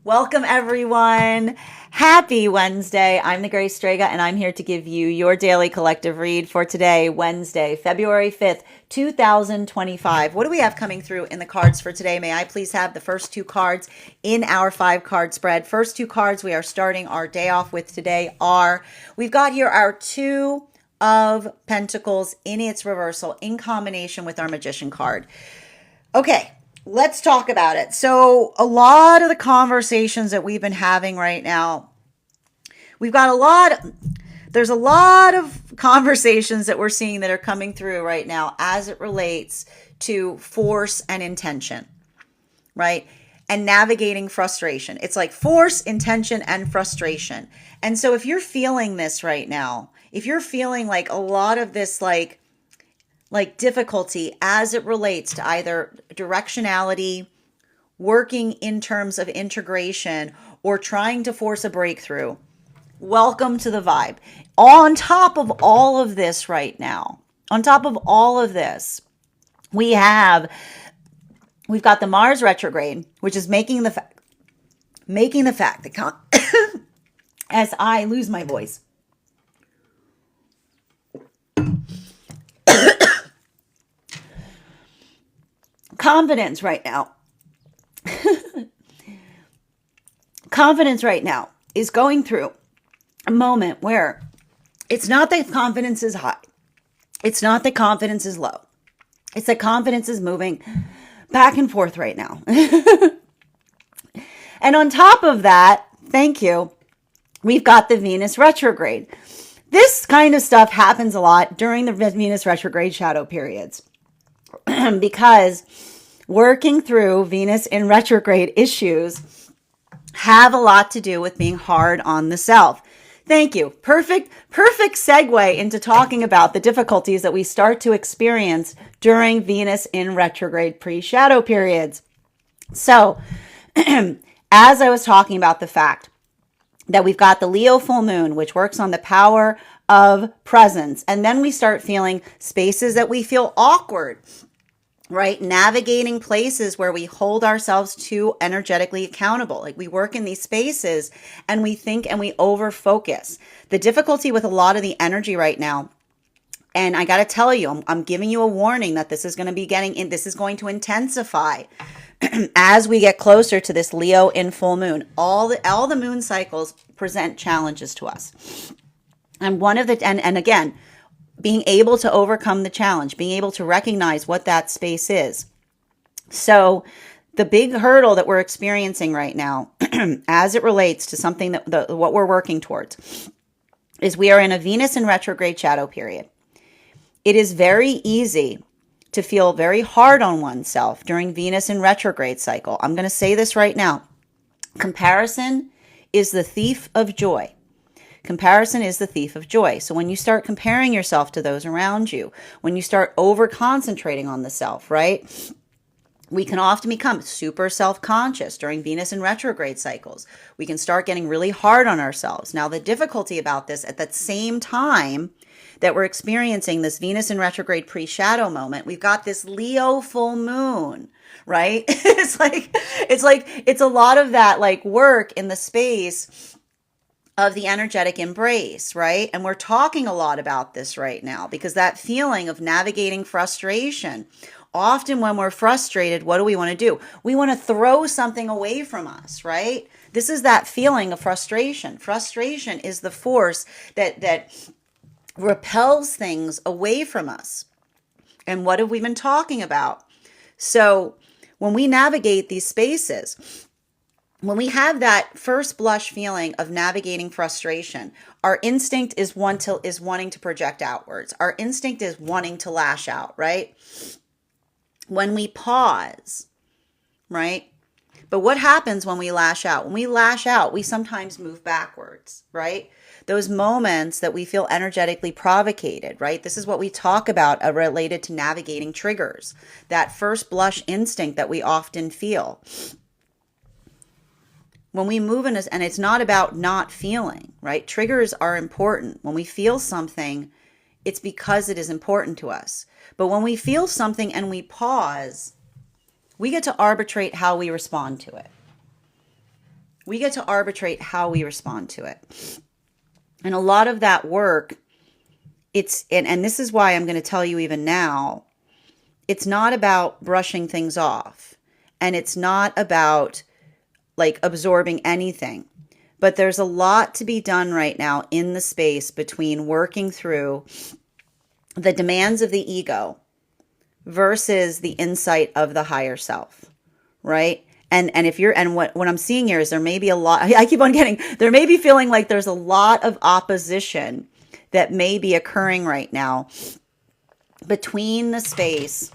Welcome, everyone. Happy Wednesday. I'm the Grace Strega, and I'm here to give you your daily collective read for today, Wednesday, February 5th, 2025. What do we have coming through in the cards for today? May I please have the first two cards in our 5-card spread? First two cards we are starting our day off with today we've got here our Two of Pentacles in its reversal in combination with our Magician card. Okay. Let's talk about it. So a lot of the conversations that we've been having right now, there's a lot of conversations that we're seeing that are coming through right now as it relates to force and intention, right? And navigating frustration. It's like force, intention, and frustration. And so if you're feeling this right now, if you're feeling like a lot of this, like difficulty as it relates to either directionality, working in terms of integration, or trying to force a breakthrough, welcome to the vibe. On top of all of this right now, on top of all of this, we've got the Mars retrograde, which is making the fact that as I lose my voice, confidence right now is going through a moment where it's not that confidence is high. It's not that confidence is low. It's that confidence is moving back and forth right now. And on top of that, thank you, we've got the Venus retrograde. This kind of stuff happens a lot during the Venus retrograde shadow periods because working through Venus in retrograde issues have a lot to do with being hard on the self. Thank you. Perfect segue into talking about the difficulties that we start to experience during Venus in retrograde pre-shadow periods. So, as I was talking about the fact that we've got the Leo full moon, which works on the power of presence, and then we start feeling spaces that we feel awkward, right? Navigating places where we hold ourselves too energetically accountable. Like we work in these spaces and we think and we over focus. The difficulty with a lot of the energy right now, and I got to tell you, I'm giving you a warning that this is going to intensify as we get closer to this Leo in full moon. All the moon cycles present challenges to us. And and again, being able to overcome the challenge, being able to recognize what that space is. So the big hurdle that we're experiencing right now, as it relates to something what we're working towards, is we are in a Venus in retrograde shadow period. It is very easy to feel very hard on oneself during Venus in retrograde cycle. I'm going to say this right now. Comparison is the thief of joy. Comparison is the thief of joy. So when you start comparing yourself to those around you, when you start over concentrating on the self, right? We can often become super self-conscious during Venus in retrograde cycles. We can start getting really hard on ourselves. Now, the difficulty about this, at that same time that we're experiencing this Venus in retrograde pre-shadow moment, we've got this Leo full moon, right? It's a lot of that like work in the space of the energetic embrace, right? And we're talking a lot about this right now because that feeling of navigating frustration. Often when we're frustrated, what do we want to do? We want to throw something away from us, right? This is that feeling of frustration. Frustration is the force that repels things away from us. And what have we been talking about? So when we navigate these spaces, when we have that first blush feeling of navigating frustration, our instinct is wanting to project outwards. Our instinct is wanting to lash out, right? When we pause, right? But what happens when we lash out? When we lash out, we sometimes move backwards, right? Those moments that we feel energetically provocated, right? This is what we talk about related to navigating triggers. That first blush instinct that we often feel. When we move in, and it's not about not feeling, right? Triggers are important. When we feel something, it's because it is important to us. But when we feel something and we pause, we get to arbitrate how we respond to it. We get to arbitrate how we respond to it. And a lot of that work, and this is why I'm going to tell you even now, it's not about brushing things off, and it's not about like absorbing anything. But there's a lot to be done right now in the space between working through the demands of the ego versus the insight of the higher self, right? And what I'm seeing here is there may be a lot, I keep on getting, there may be feeling like there's a lot of opposition that may be occurring right now between the space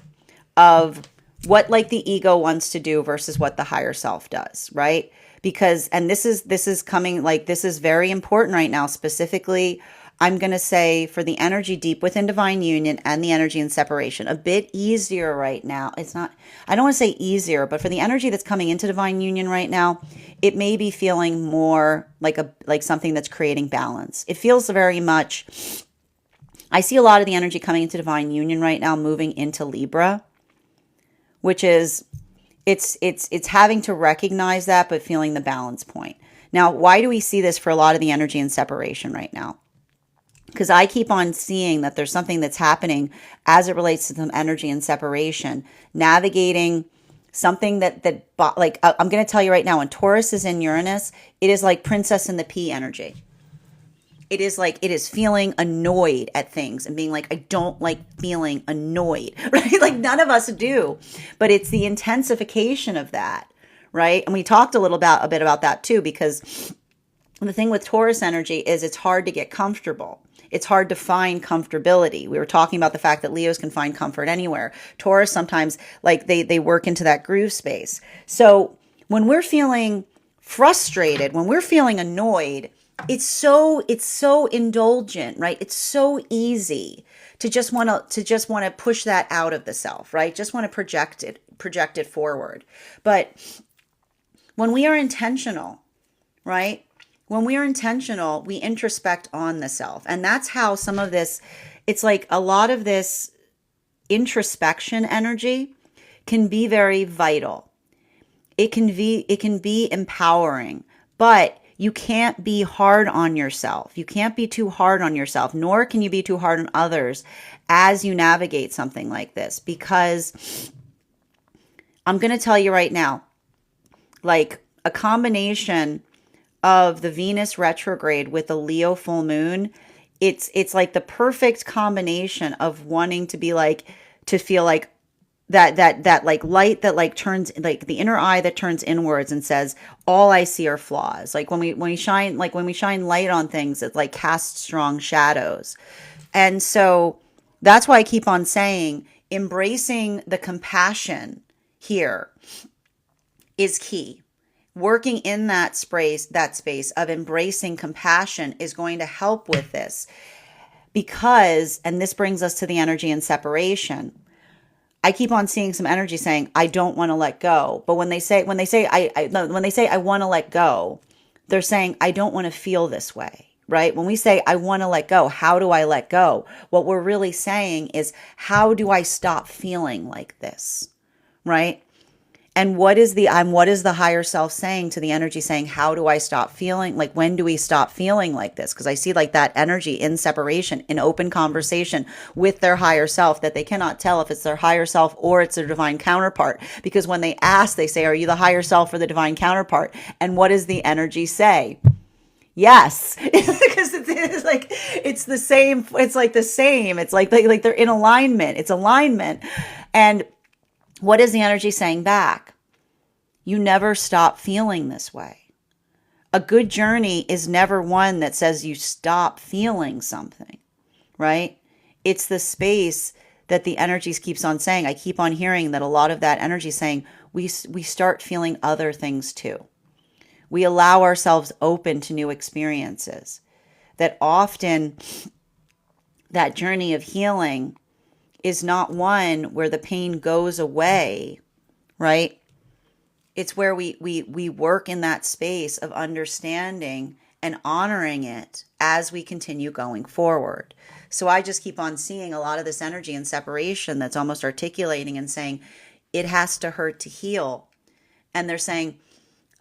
of what like the ego wants to do versus what the higher self does, right? Because, and this is coming, like, this is very important right now. Specifically, I'm going to say for the energy deep within divine union and the energy in separation, a bit easier right now. It's not, I don't want to say easier, but for the energy that's coming into divine union right now, it may be feeling more like something that's creating balance. It feels very much, I see a lot of the energy coming into divine union right now moving into Libra, which is, it's having to recognize that, but feeling the balance point. Now, why do we see this for a lot of the energy in separation right now? Because I keep on seeing that there's something that's happening as it relates to some energy in separation, navigating something that like, I'm going to tell you right now, when Taurus is in Uranus, it is like Princess in the Pea energy. It is like, it is feeling annoyed at things and being like, I don't like feeling annoyed, right? Like none of us do, but it's the intensification of that, right? And we talked a bit about that too, because the thing with Taurus energy is it's hard to get comfortable. It's hard to find comfortability. We were talking about the fact that Leos can find comfort anywhere. Taurus sometimes, like, they work into that groove space. So when we're feeling frustrated, when we're feeling annoyed, it's so indulgent, right? It's so easy to just want to push that out of the self, right? Just want to project it forward. But when we are intentional, right? When we are intentional, we introspect on the self. And that's how some of this, it's like a lot of this introspection energy can be very vital. It can be empowering, but you can't be hard on yourself. You can't be too hard on yourself, nor can you be too hard on others as you navigate something like this. Because I'm going to tell you right now, like a combination of the Venus retrograde with the Leo full moon, it's like the perfect combination of wanting to be like, to feel like that like light that like turns, like the inner eye that turns inwards and says, all I see are flaws. Like when we shine light on things, it like casts strong shadows. And so that's why I keep on saying embracing the compassion here is key. Working in that space of embracing compassion is going to help with this, because, and this brings us to the energy in separation. I keep on seeing some energy saying, I don't want to let go. But when they say I want to let go, they're saying, I don't want to feel this way, right? When we say, I want to let go, how do I let go? What we're really saying is, how do I stop feeling like this, right? And what is the higher self saying to the energy saying, how do I stop feeling? Like, when do we stop feeling like this? Because I see like that energy in separation, in open conversation with their higher self, that they cannot tell if it's their higher self or it's their divine counterpart. Because when they ask, they say, are you the higher self or the divine counterpart? And what does the energy say? Yes, because it's like, it's the same. It's like the same. It's like they're in alignment. It's alignment. And what is the energy saying back? You never stop feeling this way. A good journey is never one that says you stop feeling something, right? It's the space that the energies keeps on saying. I keep on hearing that a lot of that energy saying we start feeling other things too. We allow ourselves open to new experiences. That often that journey of healing is not one where the pain goes away, right? It's where we work in that space of understanding and honoring it as we continue going forward. So I just keep on seeing a lot of this energy and separation that's almost articulating and saying, it has to hurt to heal. And they're saying,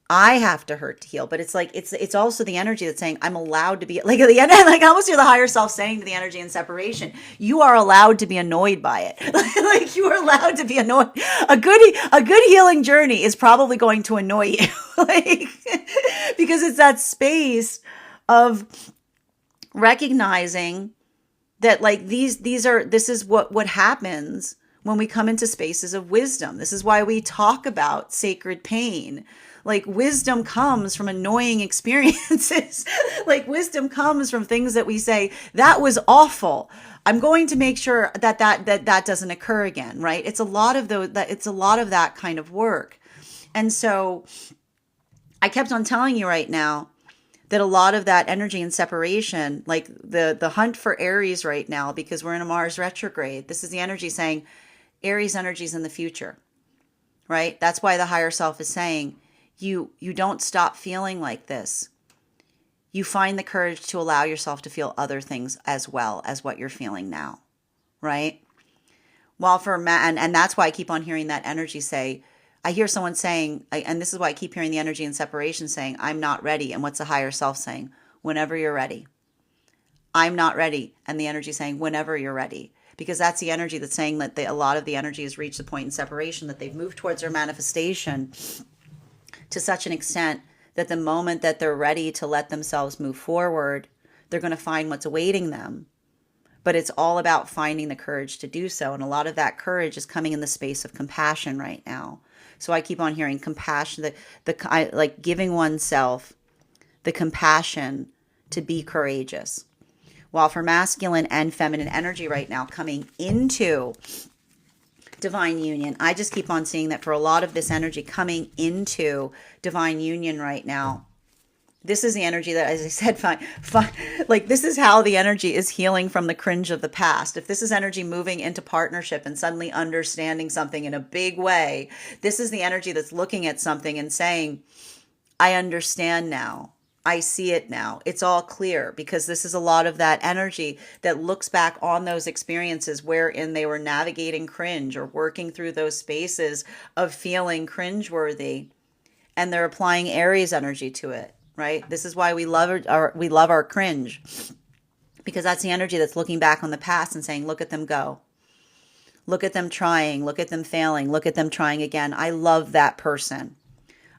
I have to hurt to heal. But it's like it's also the energy that's saying I'm allowed to be like at the end, like I almost hear the higher self saying to the energy in separation, you are allowed to be annoyed by it. Like you are allowed to be annoyed. A good healing journey is probably going to annoy you. Like because it's that space of recognizing that like this is what happens when we come into spaces of wisdom. This is why we talk about sacred pain. Like wisdom comes from annoying experiences. Like wisdom comes from things that we say, that was awful. I'm going to make sure that doesn't occur again, right? It's a lot of that kind of work. And so I kept on telling you right now that a lot of that energy and separation, like the hunt for Aries right now, because we're in a Mars retrograde, this is the energy saying Aries energy is in the future, right? That's why the higher self is saying you don't stop feeling like this. You find the courage to allow yourself to feel other things as well as what you're feeling now, right? While and that's why I keep on hearing that energy say, I hear someone saying, and this is why I keep hearing the energy in separation saying, I'm not ready. And what's the higher self saying? Whenever you're ready. I'm not ready. And the energy saying, whenever you're ready. Because that's the energy that's saying that a lot of the energy has reached the point in separation, that they've moved towards their manifestation to such an extent that the moment that they're ready to let themselves move forward, they're going to find what's awaiting them. But it's all about finding the courage to do so. And a lot of that courage is coming in the space of compassion right now. So I keep on hearing compassion, like giving oneself the compassion to be courageous. While for masculine and feminine energy right now coming into divine union, I just keep on seeing that for a lot of this energy coming into divine union right now, this is the energy that, as I said, like this is how the energy is healing from the cringe of the past. If this is energy moving into partnership and suddenly understanding something in a big way, this is the energy that's looking at something and saying, I understand now. I see it now. It's all clear, because this is a lot of that energy that looks back on those experiences wherein they were navigating cringe or working through those spaces of feeling cringeworthy, and they're applying Aries energy to it, right? This is why we love our cringe, because that's the energy that's looking back on the past and saying, look at them go. Look at them trying. Look at them failing. Look at them trying again. I love that person.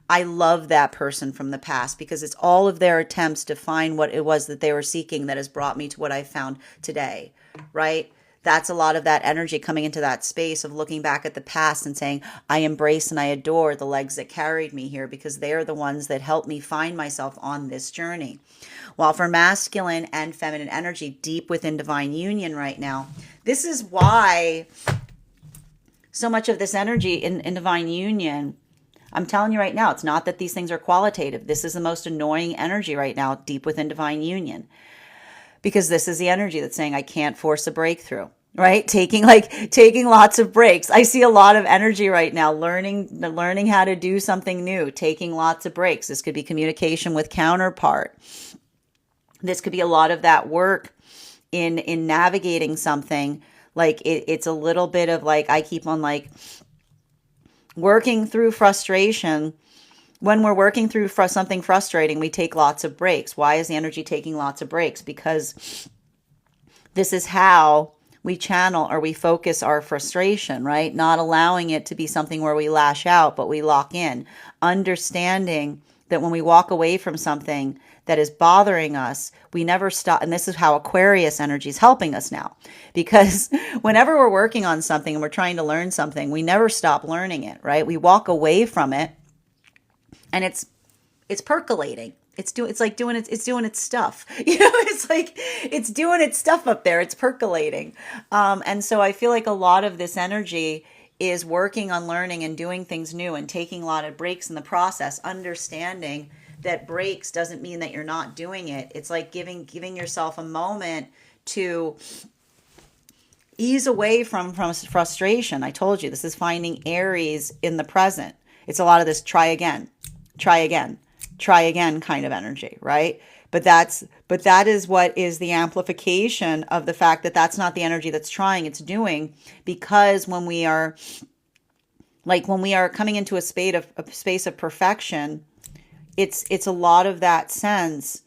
I love that person from the past, because it's all of their attempts to find what it was that they were seeking that has brought me to what I found today, right? That's a lot of that energy coming into that space of looking back at the past and saying, I embrace and I adore the legs that carried me here, because they are the ones that helped me find myself on this journey. While for masculine and feminine energy deep within divine union right now, this is why so much of this energy in divine union, I'm telling you right now, it's not that these things are qualitative. This is the most annoying energy right now, deep within divine union, because this is the energy that's saying, I can't force a breakthrough, right? Taking lots of breaks. I see a lot of energy right now, learning how to do something new, taking lots of breaks. This could be communication with counterpart. This could be a lot of that work in navigating something. Like it's a little bit of like, I keep on like, working through frustration. When we're working through something frustrating, we take lots of breaks. Why is the energy taking lots of breaks? Because this is how we channel or we focus our frustration, right? Not allowing it to be something where we lash out, but we lock in. Understanding that when we walk away from something that is bothering us, we never stop. And this is how Aquarius energy is helping us now. Because whenever we're working on something and we're trying to learn something, we never stop learning it, right? We walk away from it and it's percolating. It's doing its stuff. You know, it's like it's doing its stuff up there. It's percolating. And so I feel like a lot of this energy is working on learning and doing things new and taking a lot of breaks in the process, understanding that breaks doesn't mean that you're not doing it. It's like giving yourself a moment to ease away from frustration. I told you, this is finding Aries in the present. It's a lot of this try again kind of energy, right? But that is what is the amplification of the fact that that's not the energy that's trying, it's doing. Because when we are coming into a space of perfection, it's a lot of that sense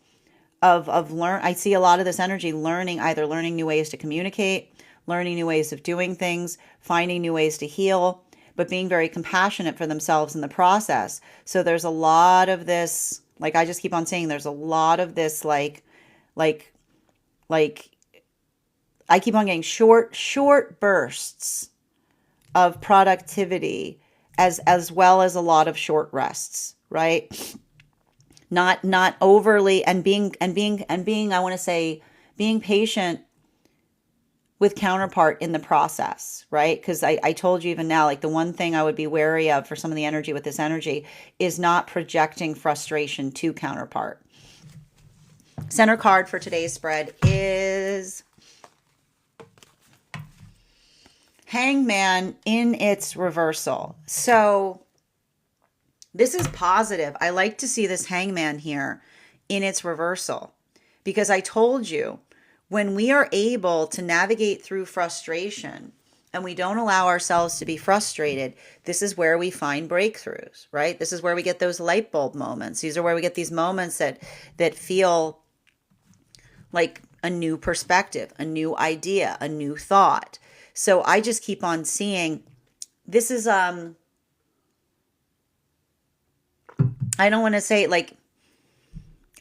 of learn. I see a lot of this energy learning, either learning new ways to communicate, learning new ways of doing things, finding new ways to heal, but being very compassionate for themselves in the process. So there's a lot of this, like I just keep on saying, there's a lot of this like like I keep on getting short bursts of productivity as well as a lot of short rests, right? Not overly, and being I want to say being patient with counterpart in the process, right? Because I told you even now, like the one thing I would be wary of for some of the energy with this energy is not projecting frustration to counterpart. Center card for today's spread is Hangman in its reversal. So this is positive. I like to see this Hangman here in its reversal, because I told you, when we are able to navigate through frustration and we don't allow ourselves to be frustrated, this is where we find breakthroughs, right? This is where we get those light bulb moments. These are where we get these moments that feel like a new perspective, a new idea, a new thought. So I just keep on seeing this is I don't want to say like,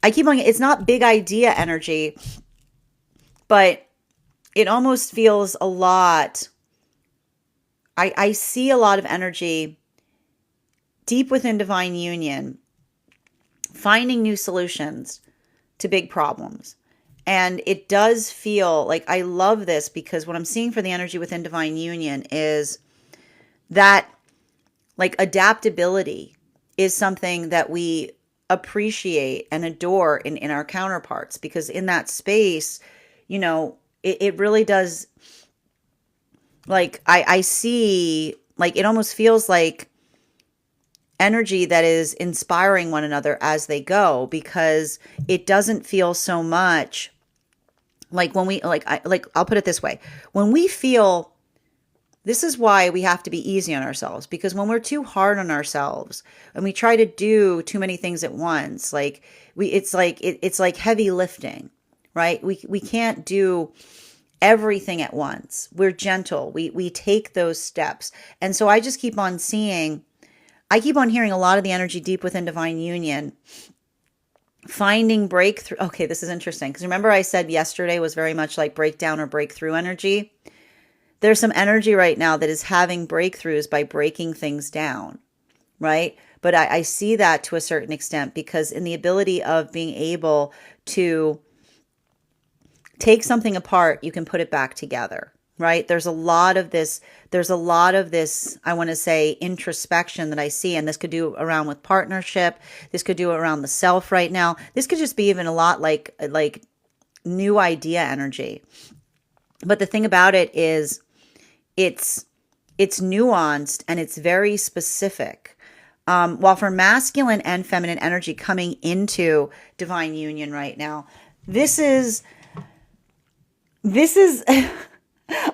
I keep on, it's not big idea energy, but it almost feels a lot. I see a lot of energy deep within divine union, finding new solutions to big problems. And it does feel like, I love this, because what I'm seeing for the energy within divine union is that like adaptability is something that we appreciate and adore in our counterparts, because in that space, you know, it really does, like I see, like it almost feels like energy that is inspiring one another as they go, because it doesn't feel so much like when we I'll put it this way. When we feel, this is why we have to be easy on ourselves, because when we're too hard on ourselves and we try to do too many things at once, like it's like heavy lifting, right? We can't do everything at once. We're gentle. We take those steps. And so I just keep on seeing, I keep on hearing a lot of the energy deep within divine union, finding breakthrough. Okay, this is interesting, because remember I said yesterday was very much like breakdown or breakthrough energy. There's some energy right now that is having breakthroughs by breaking things down, right? But I see that to a certain extent, because in the ability of being able to take something apart, you can put it back together, right? There's a lot of this, I want to say, introspection that I see, and this could do around with partnership. This could do around the self right now. This could just be even a lot like new idea energy. But the thing about it is it's nuanced and it's very specific. While for masculine and feminine energy coming into divine union right now, this is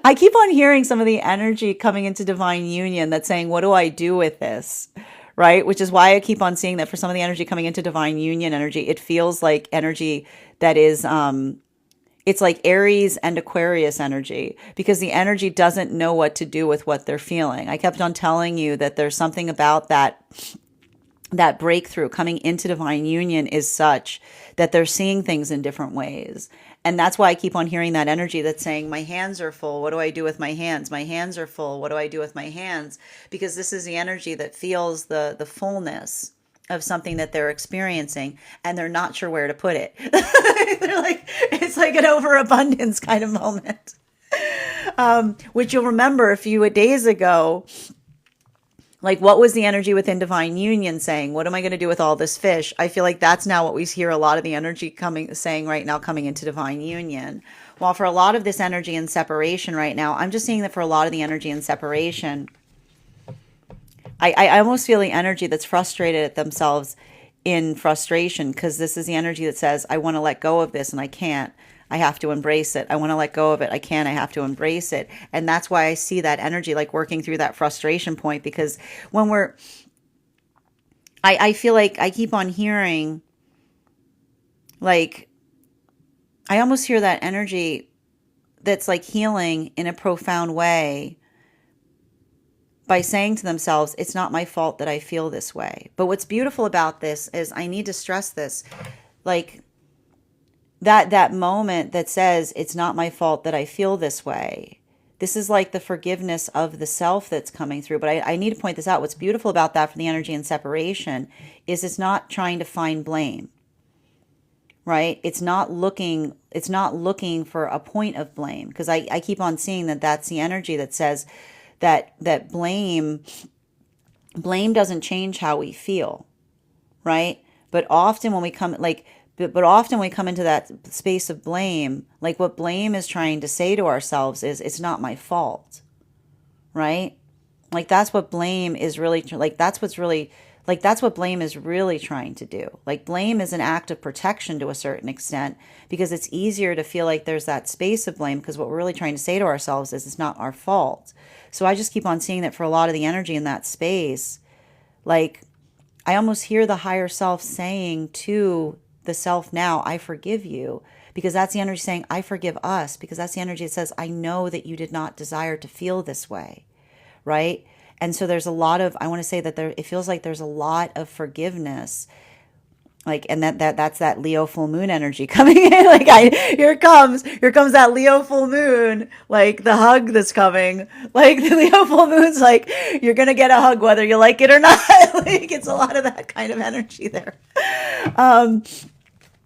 I keep on hearing some of the energy coming into divine union that's saying, what do I do with this? Right? Which is why I keep on seeing that for some of the energy coming into divine union energy, it feels like energy that is, it's like Aries and Aquarius energy, because the energy doesn't know what to do with what they're feeling. I kept on telling you that there's something about that breakthrough coming into divine union is such that they're seeing things in different ways. And that's why I keep on hearing that energy that's saying, my hands are full. What do I do with my hands? My hands are full. What do I do with my hands? Because this is the energy that feels the fullness of something that they're experiencing, and they're not sure where to put it. They're like, it's like an overabundance kind of moment. Which you'll remember a few days ago, like, what was the energy within divine union saying? What am I going to do with all this fish? I feel like that's now what we hear a lot of the energy saying right now, coming into divine union. While for a lot of this energy in separation right now, I'm just seeing that for a lot of the energy in separation, I almost feel the energy that's frustrated at themselves in frustration, because this is the energy that says, I want to let go of this and I can't. I have to embrace it. I want to let go of it. I can't. I have to embrace it. And that's why I see that energy like working through that frustration point, because when I feel like I keep on hearing, like, I almost hear that energy that's like healing in a profound way by saying to themselves, it's not my fault that I feel this way. But what's beautiful about this is, I need to stress this, like, that moment that says, it's not my fault that I feel this way. This is like the forgiveness of the self that's coming through. But I need to point this out. What's beautiful about that for the energy and separation is, it's not trying to find blame, right? It's not looking for a point of blame, because I keep on seeing that that's the energy that says that blame doesn't change how we feel, right? But often when we come into that space of blame, like, what blame is trying to say to ourselves is, it's not my fault, right? Like, that's what blame is really, that's what blame is really trying to do. Like, blame is an act of protection to a certain extent, because it's easier to feel like there's that space of blame, because what we're really trying to say to ourselves is, it's not our fault. So I just keep on seeing that for a lot of the energy in that space, like, I almost hear the higher self saying to the self now, I forgive you, because that's the energy saying, I forgive us, because that's the energy that says, I know that you did not desire to feel this way, right? And so there's a lot of, I want to say that it feels like there's a lot of forgiveness, like, and that's that Leo full moon energy coming in. Like, here comes that Leo full moon, like the hug that's coming. Like, the Leo full moon's like, you're gonna get a hug whether you like it or not. Like, it's a lot of that kind of energy there.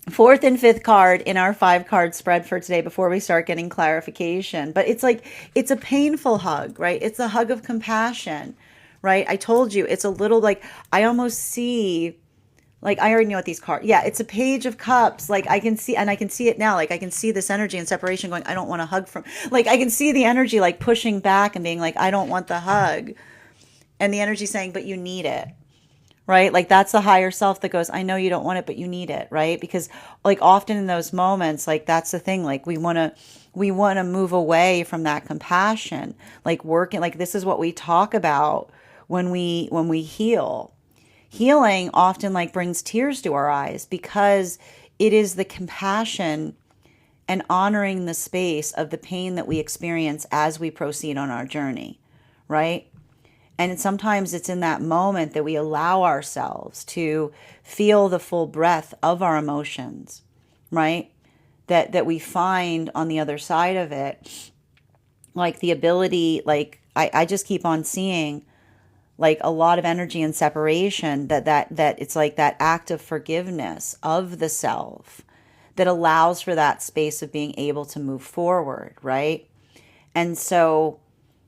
Fourth and fifth card in our 5-card spread for today, before we start getting clarification. But it's like, it's a painful hug, right? It's a hug of compassion, right? I told you, it's a little, like, I almost see, like, I already know what these cards, yeah, it's a page of cups. Like, I can see it now. Like, I can see this energy and separation going, I don't want a hug from, like, I can see the energy, like, pushing back and being like, I don't want the hug. And the energy saying, but you need it. Right? Like, that's the higher self that goes, I know you don't want it, but you need it, right? Because, like, often in those moments, like, that's the thing, like, we want to move away from that compassion, like, working, like, this is what we talk about when we heal. Healing often, like, brings tears to our eyes, because it is the compassion and honoring the space of the pain that we experience as we proceed on our journey, right? And sometimes it's in that moment that we allow ourselves to feel the full breadth of our emotions, right? That we find on the other side of it, like, the ability, like, I just keep on seeing, like, a lot of energy and separation, that it's like that act of forgiveness of the self that allows for that space of being able to move forward, right? And so,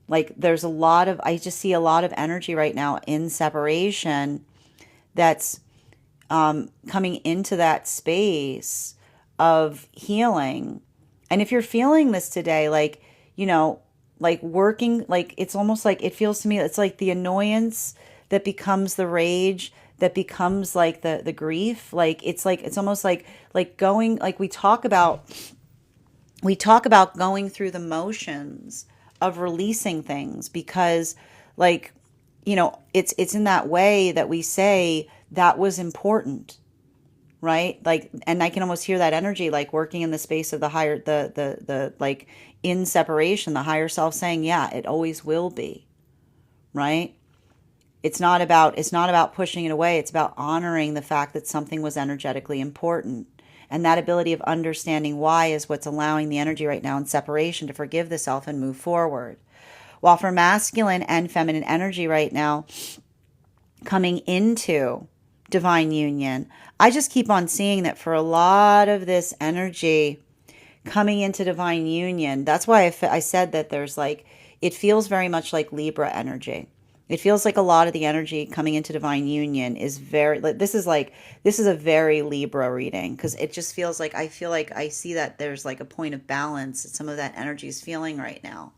like, I just see a lot of energy right now in separation that's coming into that space of healing. And if you're feeling this today, like, like, working, like, it's almost like, it feels to me, it's like the annoyance that becomes the rage, that becomes like the grief. Like, it's almost like going, like, we talk about going through the motions of releasing things, because, like, it's in that way that we say that was important, right? Like, and I can almost hear that energy, like, working in the space of the higher, the like, in separation, the higher self saying, yeah, it always will be, right? It's not about pushing it away. It's about honoring the fact that something was energetically important. And that ability of understanding why is what's allowing the energy right now in separation to forgive the self and move forward. While for masculine and feminine energy right now, coming into divine union, I just keep on seeing that for a lot of this energy coming into divine union, that's why I said that there's, like, it feels very much like Libra energy. It feels like a lot of the energy coming into divine union is very, like, this is a very Libra reading, because it just feels like, I feel like I see that there's, like, a point of balance that some of that energy is feeling right now.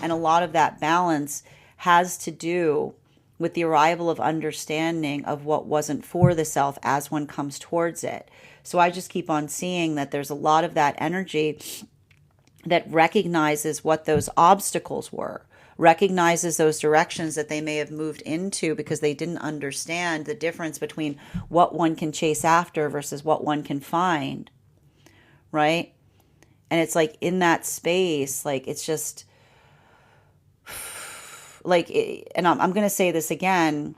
And a lot of that balance has to do with the arrival of understanding of what wasn't for the self as one comes towards it. So I just keep on seeing that there's a lot of that energy that recognizes what those obstacles were, recognizes those directions that they may have moved into because they didn't understand the difference between what one can chase after versus what one can find, right? And it's like in that space, like it's just like, and I'm going to say this again.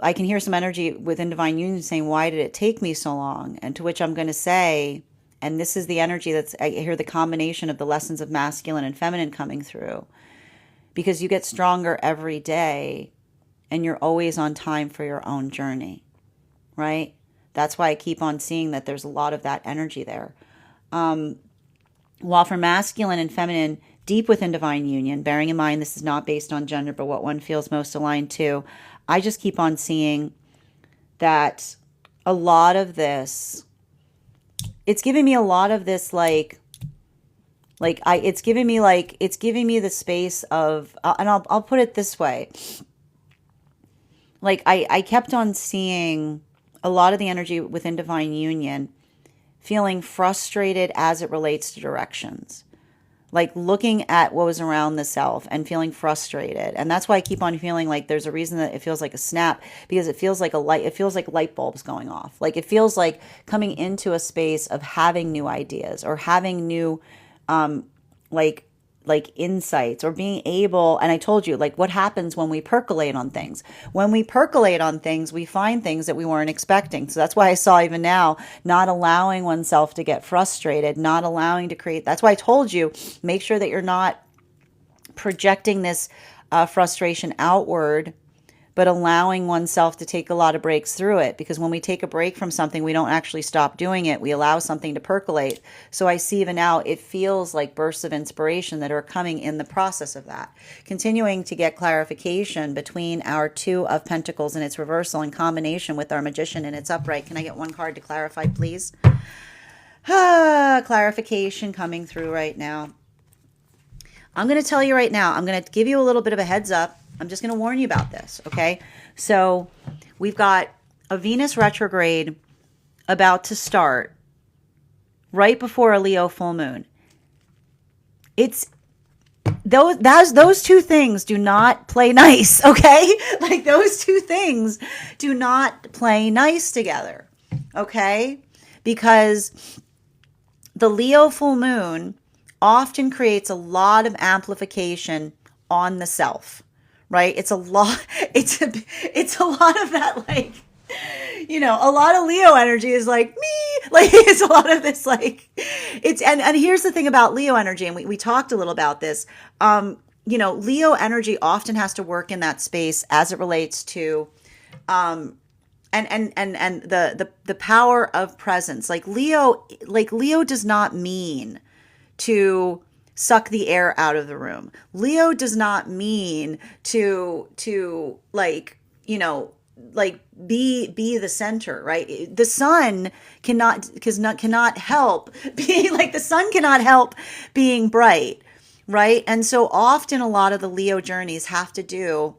I can hear some energy within Divine Union saying, why did it take me so long? And to which I'm going to say, and this is the energy I hear the combination of the lessons of masculine and feminine coming through, because you get stronger every day and you're always on time for your own journey, right? That's why I keep on seeing that there's a lot of that energy there. While for masculine and feminine, deep within Divine Union, bearing in mind this is not based on gender, but what one feels most aligned to, I just keep on seeing that a lot of this, it's giving me a lot of this it's giving me the space of, and I'll put it this way. Like I kept on seeing a lot of the energy within Divine Union feeling frustrated as it relates to directions. Like looking at what was around the self and feeling frustrated. And that's why I keep on feeling like there's a reason that it feels like a snap, because it feels like it feels like light bulbs going off. Like it feels like coming into a space of having new ideas or having new, like insights, or being able, and I told you, like what happens when we percolate on things. When we percolate on things, we find things that we weren't expecting. So that's why I saw even now, not allowing oneself to get frustrated, not allowing to create. That's why I told you, make sure that you're not projecting this frustration outward, but allowing oneself to take a lot of breaks through it. Because when we take a break from something, we don't actually stop doing it. We allow something to percolate. So I see even now, it feels like bursts of inspiration that are coming in the process of that. Continuing to get clarification between our Two of Pentacles and its reversal in combination with our Magician and its upright. Can I get one card to clarify, please? Clarification coming through right now. I'm going to tell you right now, I'm going to give you a little bit of a heads up. I'm just going to warn you about this, okay? So we've got a Venus retrograde about to start right before a Leo full moon. It's those two things do not play nice, okay? Like those two things do not play nice together, okay? Because the Leo full moon often creates a lot of amplification on the self, right? It's a lot, it's a lot of that, like, you know, a lot of Leo energy is like me, like it's a lot of this, like it's, and here's the thing about Leo energy, and we talked a little about this, you know, Leo energy often has to work in that space as it relates to, and the power of presence. Like Leo does not mean to suck the air out of the room. Leo does not mean to like, you know, like be the center, right? The sun cannot help being like, the sun cannot help being bright, right? And so often a lot of the Leo journeys have to do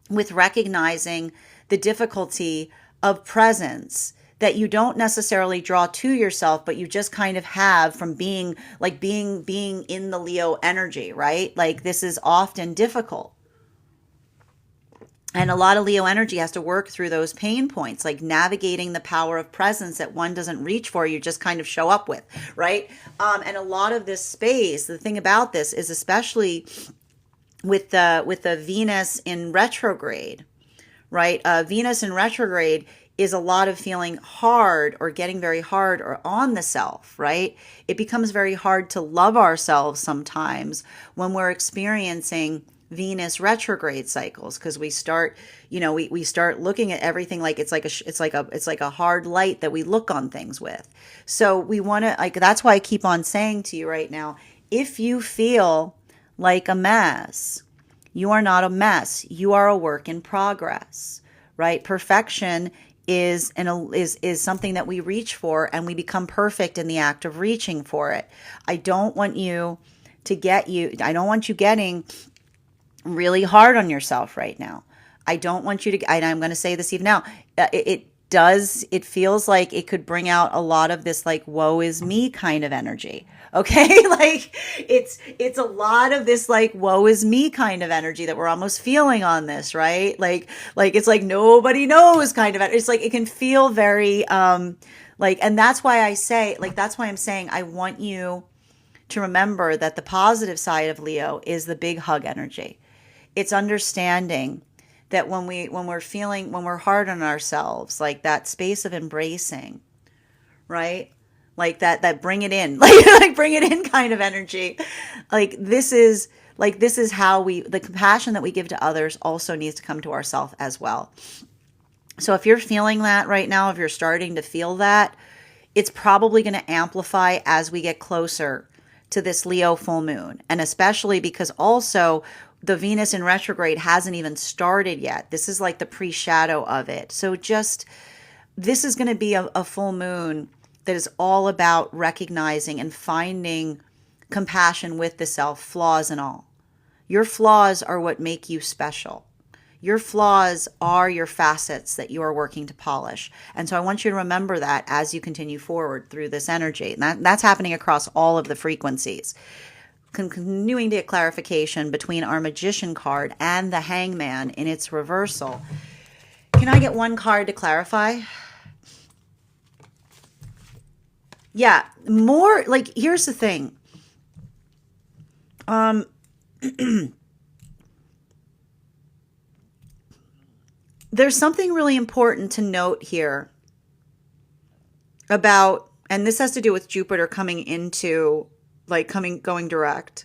with recognizing the difficulty of presence that you don't necessarily draw to yourself, but you just kind of have from being in the Leo energy, right? Like this is often difficult. And a lot of Leo energy has to work through those pain points, like navigating the power of presence that one doesn't reach for, you just kind of show up with, right? And a lot of this space, the thing about this is, especially with the Venus in retrograde, right? Venus in retrograde is a lot of feeling hard or getting very hard or on the self, right? It becomes very hard to love ourselves sometimes when we're experiencing Venus retrograde cycles, because we start, you know, we start looking at everything like it's like a hard light that we look on things with. So we want to, like, that's why I keep on saying to you right now, if you feel like a mess, you are not a mess. You are a work in progress, right? Perfection is something that we reach for, and we become perfect in the act of reaching for it. I don't want you getting really hard on yourself right now. I don't want you to, and I'm going to say this even now, it feels like it could bring out a lot of this like woe is me kind of energy. Okay? Like it's a lot of this like woe is me kind of energy that we're almost feeling on this, right? Like it's like nobody knows kind of, it's like it can feel very like, and that's why I say, like, that's why I'm saying I want you to remember that the positive side of Leo is the big hug energy. It's understanding that when we're hard on ourselves, like that space of embracing, right? Like that bring it in, like bring it in kind of energy. This is how the compassion that we give to others also needs to come to ourselves as well. So if you're feeling that right now, if you're starting to feel that, it's probably going to amplify as we get closer to this Leo full moon. And especially because also the Venus in retrograde hasn't even started yet. This is like the pre-shadow of it. So this is going to be a full moon that is all about recognizing and finding compassion with the self, flaws and all. Your flaws are what make you special. Your flaws are your facets that you are working to polish. And so I want you to remember that as you continue forward through this energy. And that's happening across all of the frequencies. Continuing to get clarification between our Magician card and the Hangman in its reversal. Can I get one card to clarify? Yeah, more like, here's the thing. There's something really important to note here about, and this has to do with Jupiter coming into, going direct.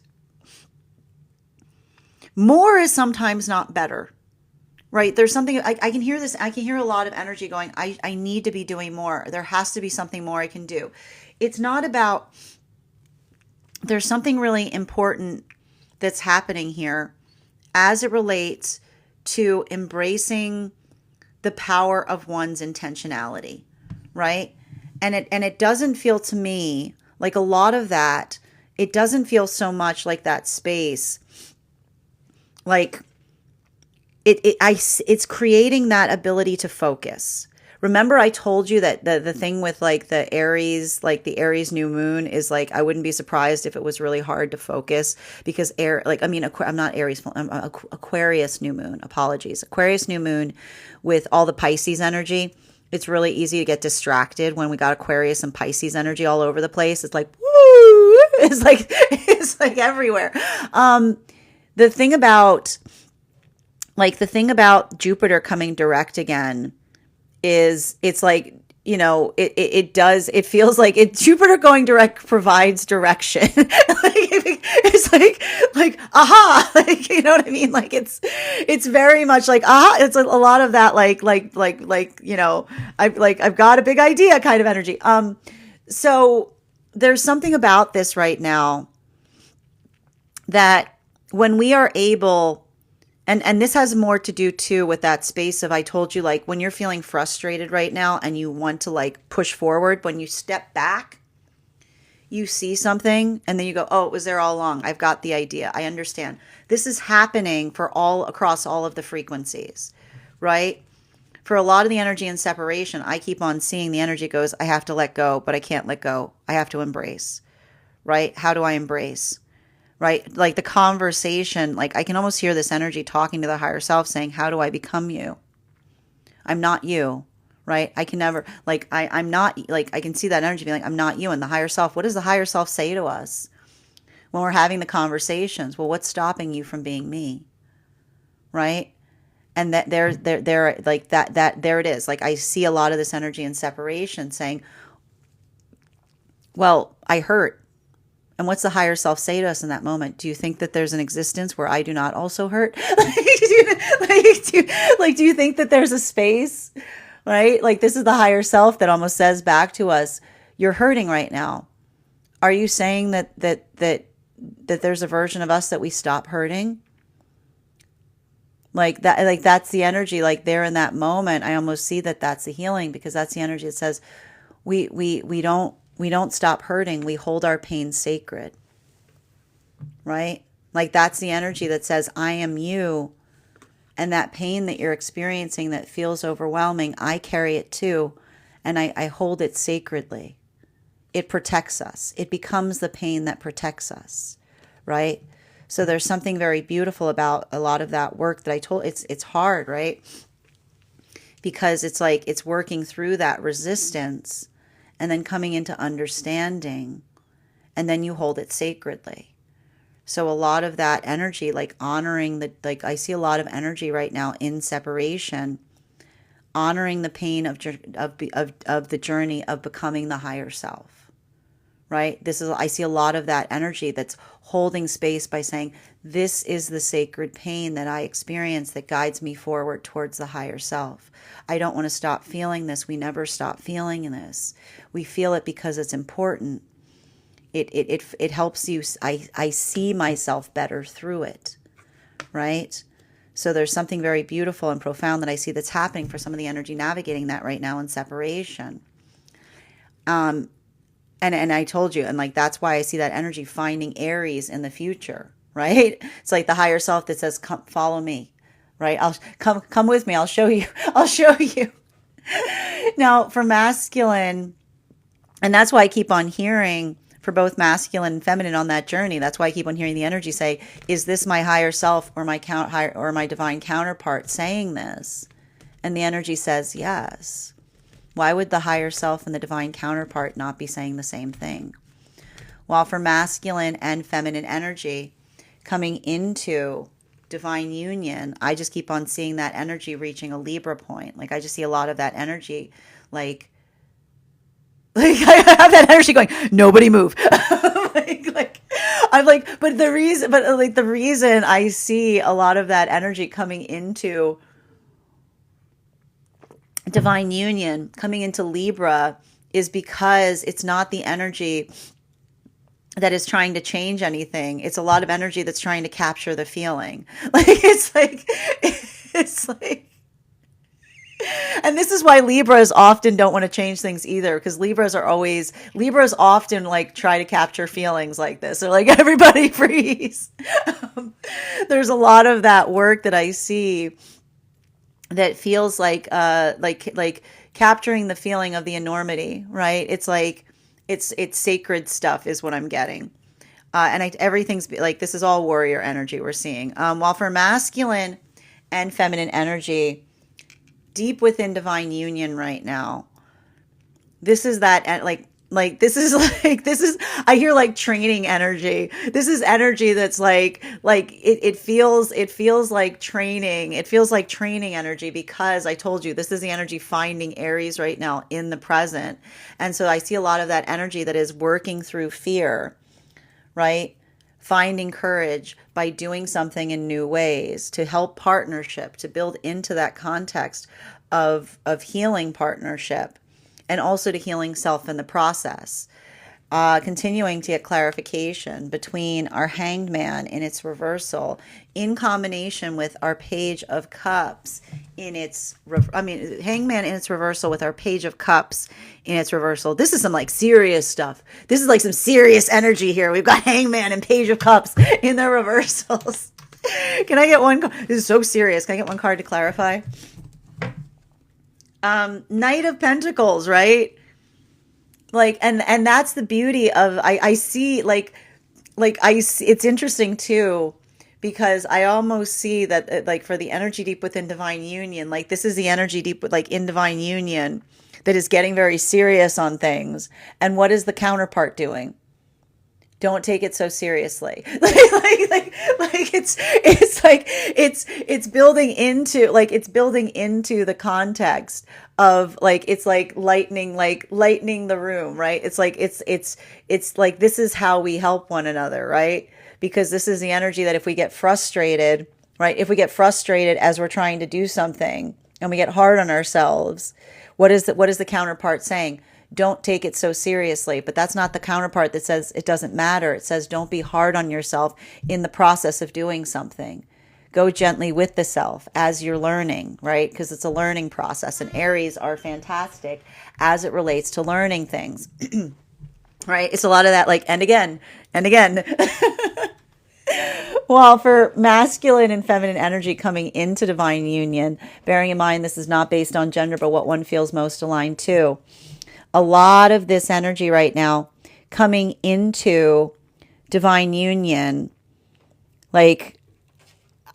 More is sometimes not better, right? There's something, I can hear this, I can hear a lot of energy going, I need to be doing more. There has to be something more I can do. It's not about, there's something really important that's happening here as it relates to embracing the power of one's intentionality, right? And it doesn't feel to me like a lot of that, it doesn't feel so much like that space, like it's creating that ability to focus. Remember I told you that the thing with like the Aries new moon is like, I wouldn't be surprised if it was really hard to focus because I'm not Aries, I'm Aquarius new moon, apologies. Aquarius new moon with all the Pisces energy. It's really easy to get distracted when we got Aquarius and Pisces energy all over the place. It's like, woo, it's like everywhere. The thing about Jupiter coming direct again is it's like, it feels like Jupiter going direct provides direction. It's like, aha, you know what I mean? Like it's very much like, aha, it's a lot of that, I've got a big idea kind of energy. So there's something about this right now that when we are able, and this has more to do too with that space of, I told you, like when you're feeling frustrated right now and you want to like push forward, when you step back, you see something and then you go, oh, it was there all along. I've got the idea. I understand. This is happening across all of the frequencies, right? For a lot of the energy in separation, I keep on seeing the energy goes, I have to let go, but I can't let go. I have to embrace, right? How do I embrace? Right? Like the conversation, like I can almost hear this energy talking to the higher self saying, how do I become you? I'm not you, right? I can never, like, I'm not, like, I can see that energy being like, I'm not you. And the higher self, what does the higher self say to us when we're having the conversations? Well, what's stopping you from being me? Right? And that there like that there it is. Like I see a lot of this energy in separation saying, well, I hurt. And what's the higher self say to us in that moment? Do you think that there's an existence where I do not also hurt? Do you think that there's a space, right? Like this is the higher self that almost says back to us, you're hurting right now. Are you saying that there's a version of us that we stop hurting? Like that, like that's the energy, like there in that moment, I almost see that that's the healing, because that's the energy that says we don't stop hurting. We hold our pain sacred, right? Like that's the energy that says, I am you And that pain that you're experiencing that feels overwhelming, I carry it too. And I hold it sacredly. It protects us. It becomes the pain that protects us, right? So there's something very beautiful about a lot of that work that I told. It's hard, right? Because it's like it's working through that resistance and then coming into understanding, and then you hold it sacredly. So a lot of that energy, like honoring like I see a lot of energy right now in separation, honoring the pain of the journey of becoming the higher self, right? I see a lot of that energy that's holding space by saying, this is the sacred pain that I experience that guides me forward towards the higher self. I don't want to stop feeling this. We never stop feeling this. We feel it because it's important. It helps you. I see myself better through it, right? So there's something very beautiful and profound that I see that's happening for some of the energy navigating that right now in separation. And I told you, and like that's why I see that energy finding Aries in the future, right? It's like the higher self that says, "Come, follow me," right? I'll come with me. I'll show you. I'll show you. Now for masculine, and that's why I keep on hearing for both masculine and feminine on that journey. That's why I keep on hearing the energy say, "Is this my higher self or my divine counterpart saying this?" And the energy says, "Yes." Why would the higher self and the divine counterpart not be saying the same thing? While for masculine and feminine energy coming into divine union, I just keep on seeing that energy reaching a Libra point. Like I just see a lot of that energy, like I have that energy going, nobody move. I'm like, but the reason I see a lot of that energy coming into divine union, coming into Libra, is because it's not the energy that is trying to change anything. It's a lot of energy that's trying to capture the feeling. It's like, and this is why Libras often don't want to change things either, because Libras often like try to capture feelings like this. They're like, everybody freeze. There's a lot of that work that I see that feels like capturing the feeling of the enormity, right? It's like it's sacred stuff is what I'm getting. Everything's like, this is all warrior energy we're seeing. While for masculine and feminine energy, deep within divine union right now, this is that I hear like training energy. This is energy that's it feels like training. It feels like training energy, because I told you this is the energy finding Aries right now in the present. And so I see a lot of that energy that is working through fear, right? Finding courage by doing something in new ways to help partnership, to build into that context of healing partnership, and also to healing self in the process. Continuing to get clarification between our Hanged Man in its reversal in combination with our Page of Cups in its, Hanged Man in its reversal with our Page of Cups in its reversal. This is some like serious stuff. This is like some serious energy here. We've got Hanged Man and Page of Cups in their reversals. Can I get one? This is so serious. Can I get one card to clarify? Knight of Pentacles, right? Like, and that's the beauty of, I see it's interesting too, because I almost see that like for the energy deep within divine union, like this is the energy deep like in divine union that is getting very serious on things. And what is the counterpart doing? Don't take it so seriously. It's building into the context of like, it's like lightning the room, right? It's like, this is how we help one another, right? Because this is the energy that if we get frustrated, right? If we get frustrated as we're trying to do something and we get hard on ourselves, what is the counterpart saying? Don't take it so seriously. But that's not the counterpart that says it doesn't matter. It says don't be hard on yourself in the process of doing something. Go gently with the self as you're learning, right? Because it's a learning process, and Aries are fantastic as it relates to learning things, right? It's a lot of that, like, and again. Well, for masculine and feminine energy coming into divine union, bearing in mind this is not based on gender, but what one feels most aligned to. A lot of this energy right now coming into divine union, like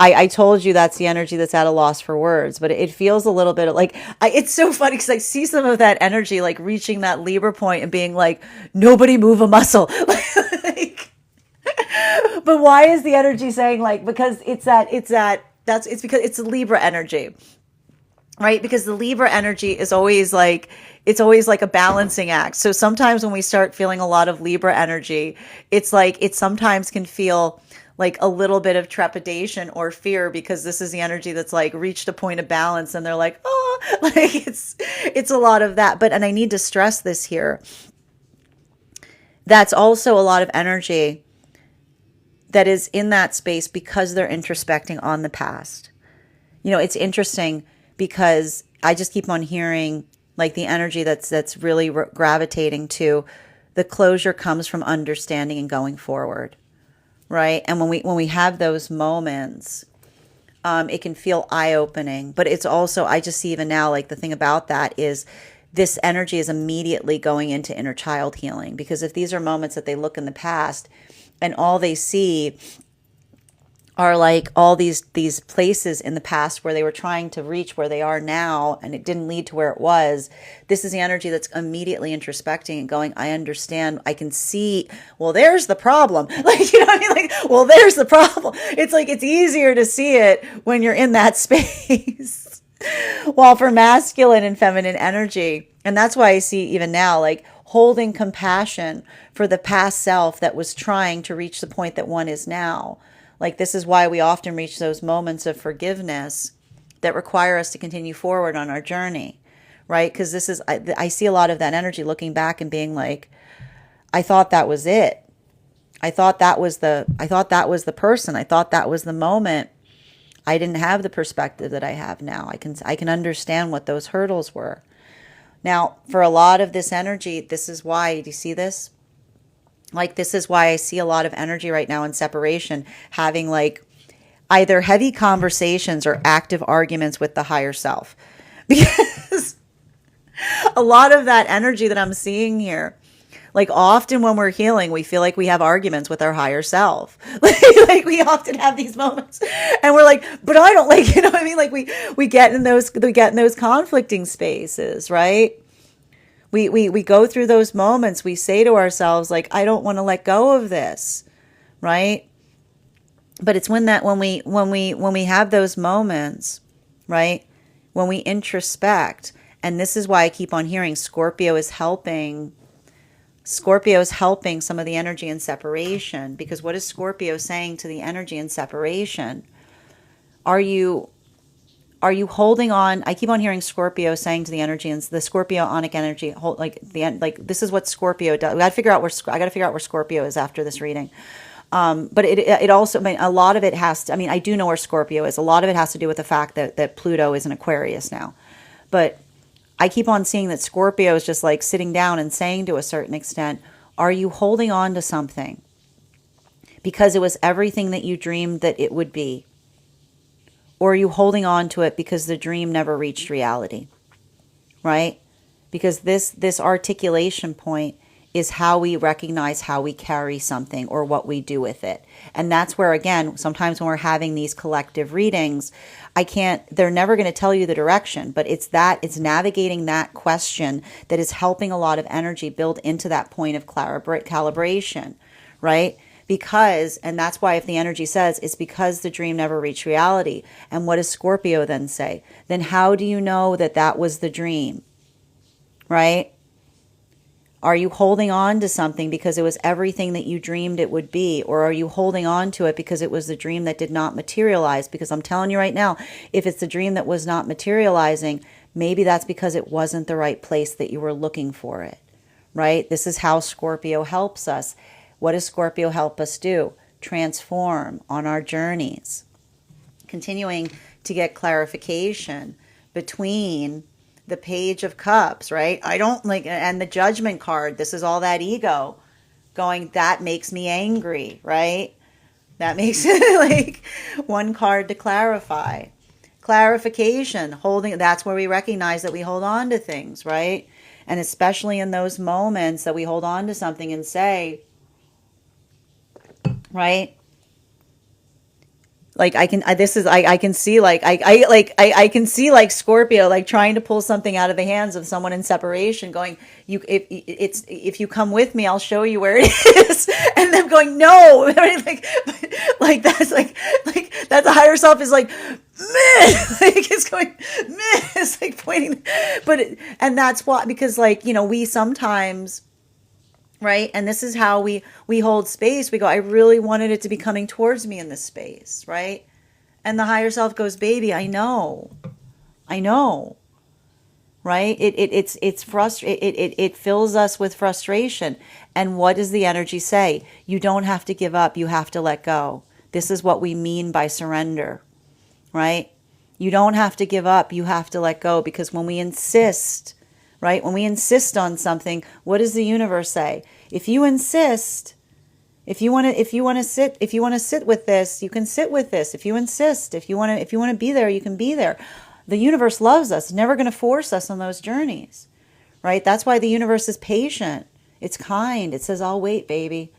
I told you, that's the energy that's at a loss for words, but it feels a little bit like it's so funny because I see some of that energy like reaching that Libra point and being like, nobody move a muscle. Like, but why is the energy saying like, because it's because it's Libra energy, right? Because the Libra energy is always like, it's always like a balancing act. So sometimes when we start feeling a lot of Libra energy, it's like it sometimes can feel like a little bit of trepidation or fear because this is the energy that's like reached a point of balance and they're like, oh, like it's a lot of that. But, and I need to stress this here, that's also a lot of energy that is in that space because they're introspecting on the past. You know, it's interesting because I just keep on hearing like the energy that's really gravitating to the closure comes from understanding and going forward, right? And when we have those moments, it can feel eye-opening, but it's also, I just see even now, like the thing about that is this energy is immediately going into inner child healing, because if these are moments that they look in the past and all they see are like all these places in the past where they were trying to reach where they are now and it didn't lead to where it was, this is the energy that's immediately introspecting and going, I understand, I can see, well, there's the problem. Like, you know what I mean? Like, well, there's the problem. It's like, it's easier to see it when you're in that space. While for masculine and feminine energy, and that's why I see even now, like holding compassion for the past self that was trying to reach the point that one is now. Like, this is why we often reach those moments of forgiveness that require us to continue forward on our journey, right? Because this is, I see a lot of that energy looking back and being like, I thought that was it. I thought that was the person. I thought that was the moment. I didn't have the perspective that I have now. I can understand what those hurdles were. Now, for a lot of this energy, this is why, do you see this? Like, this is why I see a lot of energy right now in separation, having like either heavy conversations or active arguments with the higher self. Because a lot of that energy that I'm seeing here, like often when we're healing, we feel like we have arguments with our higher self. Like we often have these moments and we're like, but I don't like, you know what I mean? Like we get in those conflicting spaces, right? We go through those moments. We say to ourselves, like, I don't want to let go of this, right? But it's when we have those moments, right? When we introspect, and this is why I keep on hearing Scorpio is helping some of the energy in separation, because what is Scorpio saying to the energy in separation? Are you holding on? I keep on hearing Scorpio saying to the energy, and the Scorpio-onic energy, this is what Scorpio does. I got to figure out where Scorpio is after this reading. But it also, I mean, a lot of it has to, I mean, I do know where Scorpio is. A lot of it has to do with the fact that Pluto is in Aquarius now. But I keep on seeing that Scorpio is just like sitting down and saying to a certain extent, are you holding on to something because it was everything that you dreamed that it would be? Or are you holding on to it because the dream never reached reality, right? Because this articulation point is how we recognize how we carry something or what we do with it. And that's where, again, sometimes when we're having these collective readings, they're never going to tell you the direction, but it's navigating that question that is helping a lot of energy build into that point of calibration, right? Because, and that's why if the energy says it's because the dream never reached reality. And what does Scorpio then say? Then how do you know that that was the dream, right? Are you holding on to something because it was everything that you dreamed it would be? Or are you holding on to it because it was the dream that did not materialize? Because I'm telling you right now, if it's the dream that was not materializing, maybe that's because it wasn't the right place that you were looking for it, right? This is how Scorpio helps us. What does Scorpio help us do? Transform on our journeys. Continuing to get clarification between the Page of Cups, right? I don't like, and the Judgment card. This is all that ego going, that makes me angry, right? That makes it like one card to clarify. Clarification, holding, that's where we recognize that we hold on to things, right? And especially in those moments that we hold on to something and say, right? Like I can see like I can see like Scorpio like trying to pull something out of the hands of someone in separation, going, you, if you come with me, I'll show you where it is, and them going, no. Like that's like that the higher self is like, meh, like it's going, meh, it's like pointing, and that's why, because like, we sometimes, right, and this is how we hold space. We go, I really wanted it to be coming towards me in this space, right? And the higher self goes, baby, I know, right? It's it fills us with frustration. And what does the energy say? You don't have to give up, you have to let go. This is what we mean by surrender, right? You don't have to give up, you have to let go, because when we insist, right? When we insist on something, what does the universe say? If you insist, if you want to sit with this, you can sit with this. If you insist, if you want to be there, you can be there. The universe loves us, never going to force us on those journeys, right? That's why the universe is patient. It's kind. It says, "I'll wait, baby.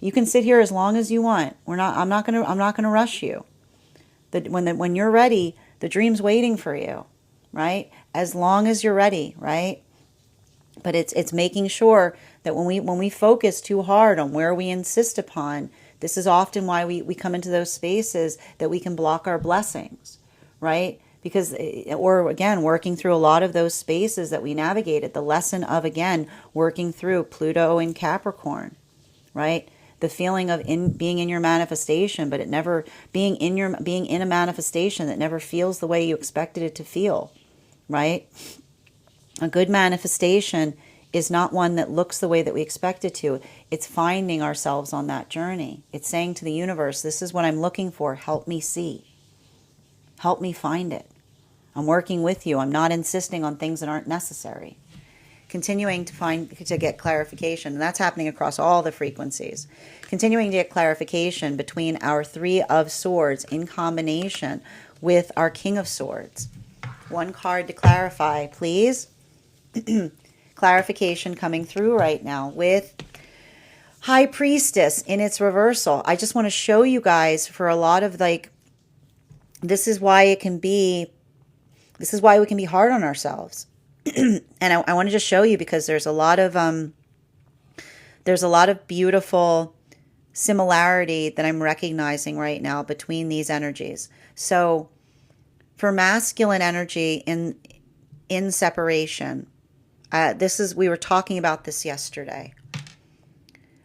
You can sit here as long as you want. I'm not going to rush you. When you're ready, the dream's waiting for you, right? As long as you're ready, right? But it's making sure that when we focus too hard on where we insist upon, this is often why we come into those spaces that we can block our blessings, right? Because, or again, working through a lot of those spaces that we navigated, the lesson of, again, working through Pluto and Capricorn, right? The feeling of being in your manifestation, but it never being in a manifestation that never feels the way you expected it to feel, right? A good manifestation is not one that looks the way that we expect it to. It's finding ourselves on that journey. It's saying to the universe, this is what I'm looking for. Help me see. Help me find it. I'm working with you. I'm not insisting on things that aren't necessary. Continuing to get clarification, and that's happening across all the frequencies. Continuing to get clarification between our Three of Swords in combination with our King of Swords. One card to clarify, please. Clarification coming through right now with High Priestess in its reversal. I just want to show you guys, for a lot of this is why we can be hard on ourselves. And I want to just show you, because there's a lot of beautiful similarity that I'm recognizing right now between these energies. So for masculine energy in separation, we were talking about this yesterday.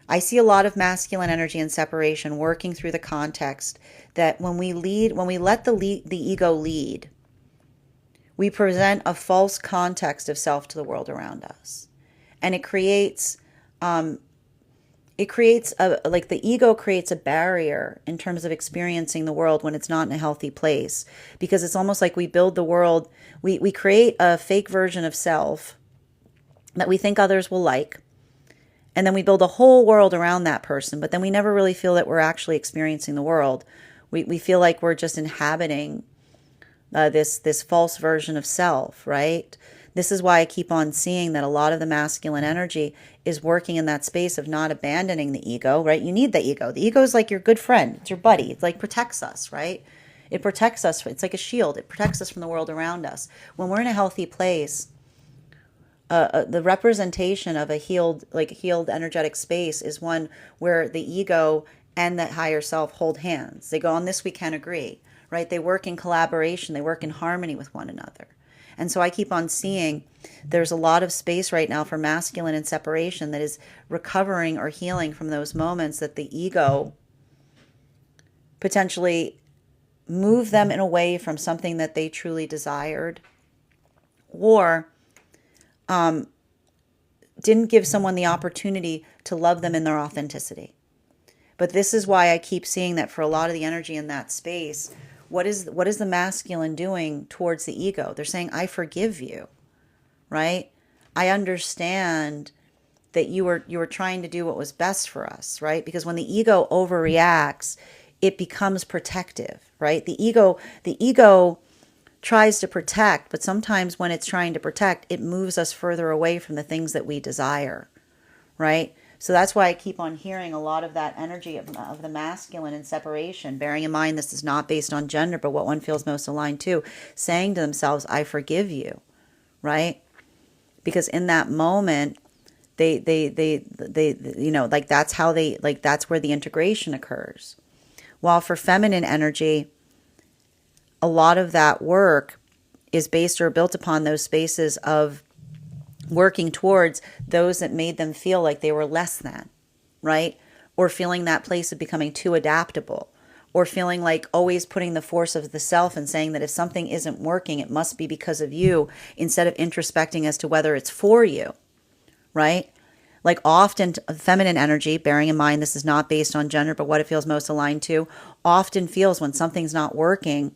I see a lot of masculine energy in separation working through the context that when we let the ego lead, we present a false context of self to the world around us. And it creates the ego creates a barrier in terms of experiencing the world when it's not in a healthy place, because it's almost like we build the world, we create a fake version of self that we think others will like, and then we build a whole world around that person, but then we never really feel that we're actually experiencing the world. We feel like we're just inhabiting this false version of self, right? This is why I keep on seeing that a lot of the masculine energy is working in that space of not abandoning the ego, right? You need the ego. The ego is like your good friend. It's your buddy. It's like protects us, right? It protects us. It's like a shield. It protects us from the world around us. When we're in a healthy place, the representation of a healed energetic space is one where the ego and that higher self hold hands. They go, on this we can agree, right? They work in collaboration. They work in harmony with one another. And so I keep on seeing there's a lot of space right now for masculine in separation that is recovering or healing from those moments that the ego potentially moved them in away from something that they truly desired, or didn't give someone the opportunity to love them in their authenticity. But this is why I keep seeing that for a lot of the energy in that space, what is the masculine doing towards the ego? They're saying, I forgive you, right? I understand that you were trying to do what was best for us, right? Because when the ego overreacts, it becomes protective, right? The ego tries to protect, but sometimes when it's trying to protect, it moves us further away from the things that we desire, right? So that's why I keep on hearing a lot of that energy of the masculine and separation, bearing in mind this is not based on gender, but what one feels most aligned to, saying to themselves, I forgive you, right? Because in that moment, they you know, like that's how they, like that's where the integration occurs. While for feminine energy, a lot of that work is based or built upon those spaces of working towards those that made them feel like they were less than, right? Or feeling that place of becoming too adaptable, or feeling like always putting the force of the self and saying that if something isn't working, it must be because of you, instead of introspecting as to whether it's for you, right? Like often feminine energy, bearing in mind this is not based on gender, but what it feels most aligned to, often feels when something's not working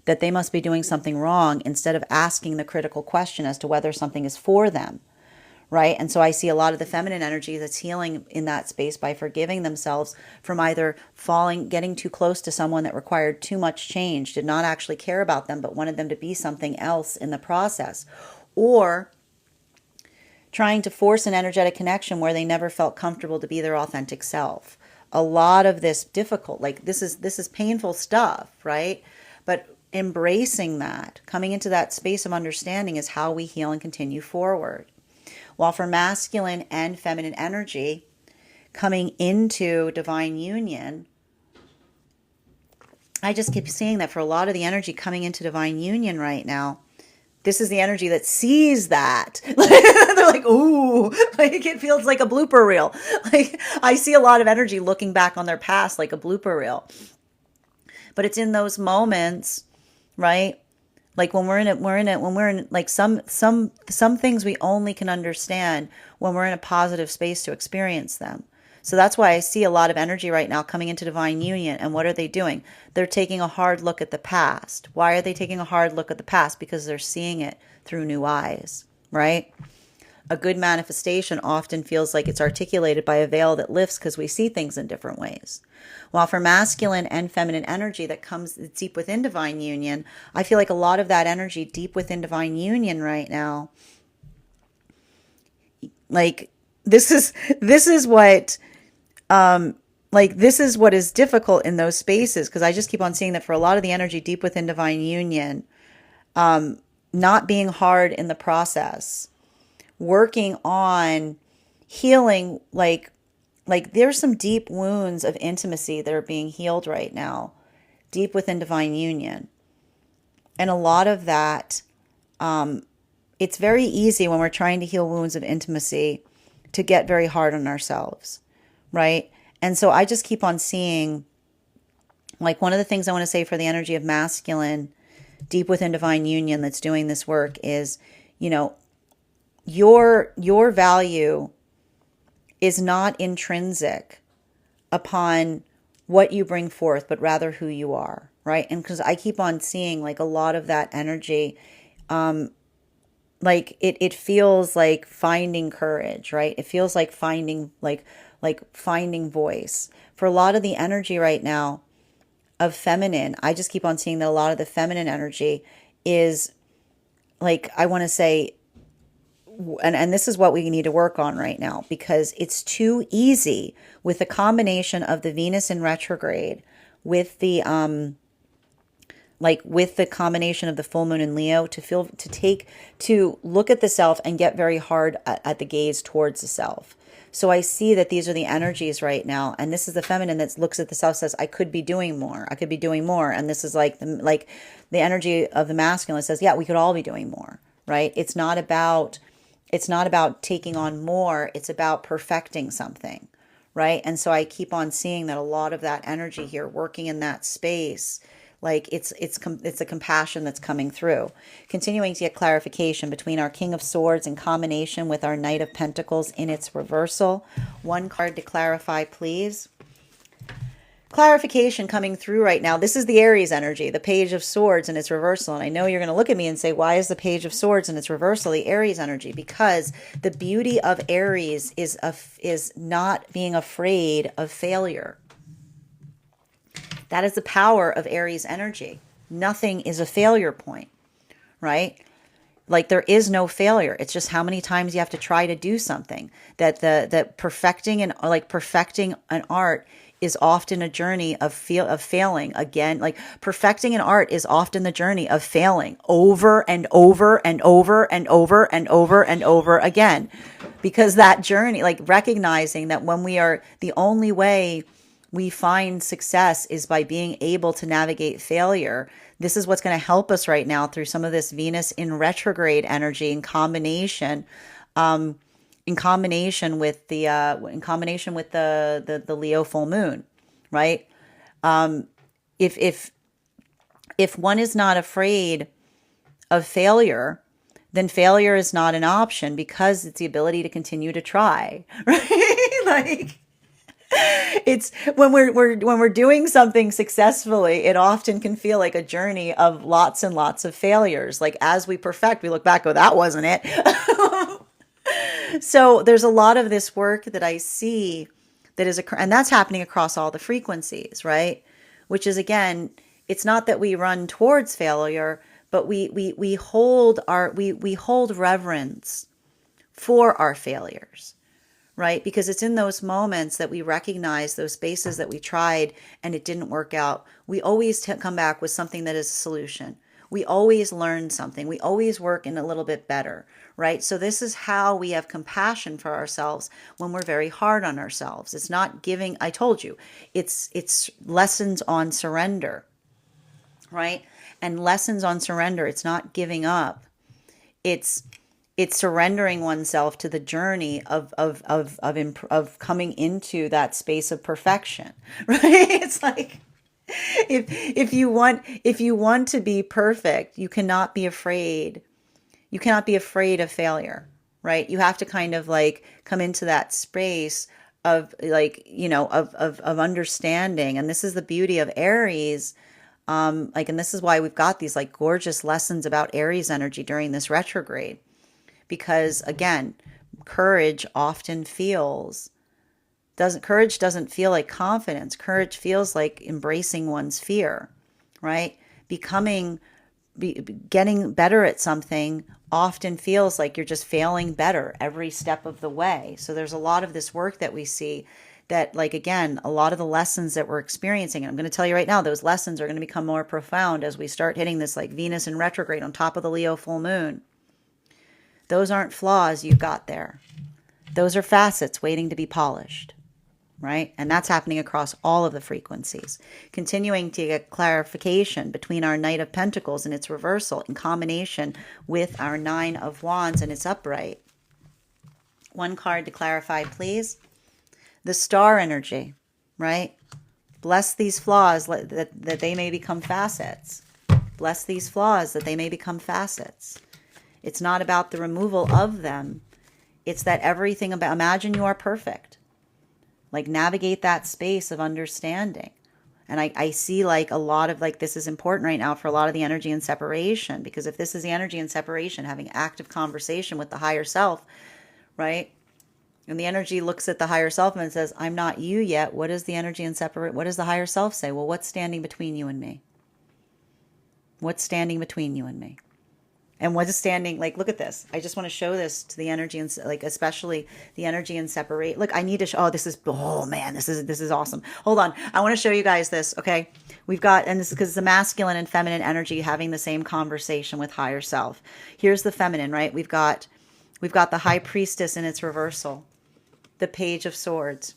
that they must be doing something wrong, instead of asking the critical question as to whether something is for them, right? And so I see a lot of the feminine energy that's healing in that space by forgiving themselves from either getting too close to someone that required too much change, did not actually care about them, but wanted them to be something else in the process, or trying to force an energetic connection where they never felt comfortable to be their authentic self. A lot of this difficult, like this is painful stuff, right? But embracing that, coming into that space of understanding, is how we heal and continue forward. While for masculine and feminine energy, coming into divine union, I just keep seeing that for a lot of the energy coming into divine union right now, this is the energy that sees that. They're like, ooh, like it feels like a blooper reel. Like I see a lot of energy looking back on their past like a blooper reel. But it's in those moments, right? Like when we're in like some things we only can understand when we're in a positive space to experience them. So that's why I see a lot of energy right now coming into divine union. And what are they doing? They're taking a hard look at the past. Why are they taking a hard look at the past? Because they're seeing it through new eyes, right? A good manifestation often feels like it's articulated by a veil that lifts because we see things in different ways. While for masculine and feminine energy that comes deep within divine union, I feel like a lot of that energy deep within divine union right now, like this is what this is what is difficult in those spaces, because I just keep on seeing that for a lot of the energy deep within divine union, not being hard in the process, working on healing, like there's some deep wounds of intimacy that are being healed right now, deep within divine union. And a lot of that, it's very easy when we're trying to heal wounds of intimacy to get very hard on ourselves, right? And so I just keep on seeing, like one of the things I want to say for the energy of masculine deep within divine union that's doing this work is, you know, your value is not intrinsic upon what you bring forth, but rather who you are, right? And because I keep on seeing like a lot of that energy, like it feels like finding courage, right? It feels like finding finding voice. For a lot of the energy right now of feminine, I just keep on seeing that a lot of the feminine energy is like, I want to say, and this is what we need to work on right now, because it's too easy with the combination of the Venus in retrograde with the with the combination of the full moon in Leo to look at the self and get very hard at the gaze towards the self. So I see that these are the energies right now, and this is the feminine that looks at the self, says, I could be doing more. I could be doing more. And this is like the energy of the masculine says, yeah, we could all be doing more, right? It's not about taking on more. It's about perfecting something, right? And so I keep on seeing that a lot of that energy here working in that space, like it's a compassion that's coming through. Continuing to get clarification between our King of Swords in combination with our Knight of Pentacles in its reversal. One card to clarify, please. Clarification coming through right now. This is the Aries energy, the Page of Swords in its reversal. And I know you're going to look at me and say, why is the Page of Swords in its reversal the Aries energy? Because the beauty of Aries is not being afraid of failure. That is the power of Aries energy. Nothing is a failure point, right? Like there is no failure. It's just how many times you have to try to do something. That perfecting an art is often a journey of failing again. Like perfecting an art is often the journey of failing over and over and over and over and over and over again. Because that journey, like recognizing that when we are, the only way we find success is by being able to navigate failure. This is what's going to help us right now through some of this Venus in retrograde energy in combination with the Leo full moon, right? If one is not afraid of failure, then failure is not an option because it's the ability to continue to try, right? Like it's when we're doing something successfully, it often can feel like a journey of lots and lots of failures. Like as we perfect, we look back, oh, that wasn't it. So there's a lot of this work that I see that is and that's happening across all the frequencies, right? Which is, again, it's not that we run towards failure, but we hold reverence for our failures, right? Because it's in those moments that we recognize those spaces that we tried and it didn't work out. We always come back with something that is a solution. We always learn something. We always work in a little bit better, right? So this is how we have compassion for ourselves when we're very hard on ourselves. It's not giving, I told you, it's lessons on surrender, right? And lessons on surrender, it's not giving up. It's surrendering oneself to the journey of coming into that space of perfection, right? It's like if you want to be perfect, you cannot be afraid. You cannot be afraid of failure, right? You have to kind of like come into that space of like, of understanding. And this is the beauty of Aries. And this is why we've got these like gorgeous lessons about Aries energy during this retrograde. Because again, courage doesn't feel like confidence. Courage feels like embracing one's fear, right? Getting better at something often feels like you're just failing better every step of the way. So there's a lot of this work that we see that, like, again, a lot of the lessons that we're experiencing, and I'm going to tell you right now, those lessons are going to become more profound as we start hitting this like Venus in retrograde on top of the Leo full moon. Those aren't flaws you've got there. Those are facets waiting to be polished, right? And that's happening across all of the frequencies. Continuing to get clarification between our Knight of Pentacles and its reversal in combination with our Nine of Wands and its upright. One card to clarify, please. The star energy, right? Bless these flaws that they may become facets. Bless these flaws that they may become facets. It's not about the removal of them. It's that everything about, imagine you are perfect. Like navigate that space of understanding. And I see like a lot of like, this is important right now for a lot of the energy in separation, because if this is the energy in separation, having active conversation with the higher self, right? And the energy looks at the higher self and says, I'm not you yet. What is the energy in separate? What does the higher self say? Well, what's standing between you and me? What's standing between you and me? And what is standing, like, look at this. I just want to show this to the energy and like, especially the energy in separate. Look, I need to show, oh man, this is awesome. Hold on. I want to show you guys this. Okay. We've got, and this is because it's the masculine and feminine energy having the same conversation with higher self. Here's the feminine, right? We've got the high priestess in its reversal, the page of swords,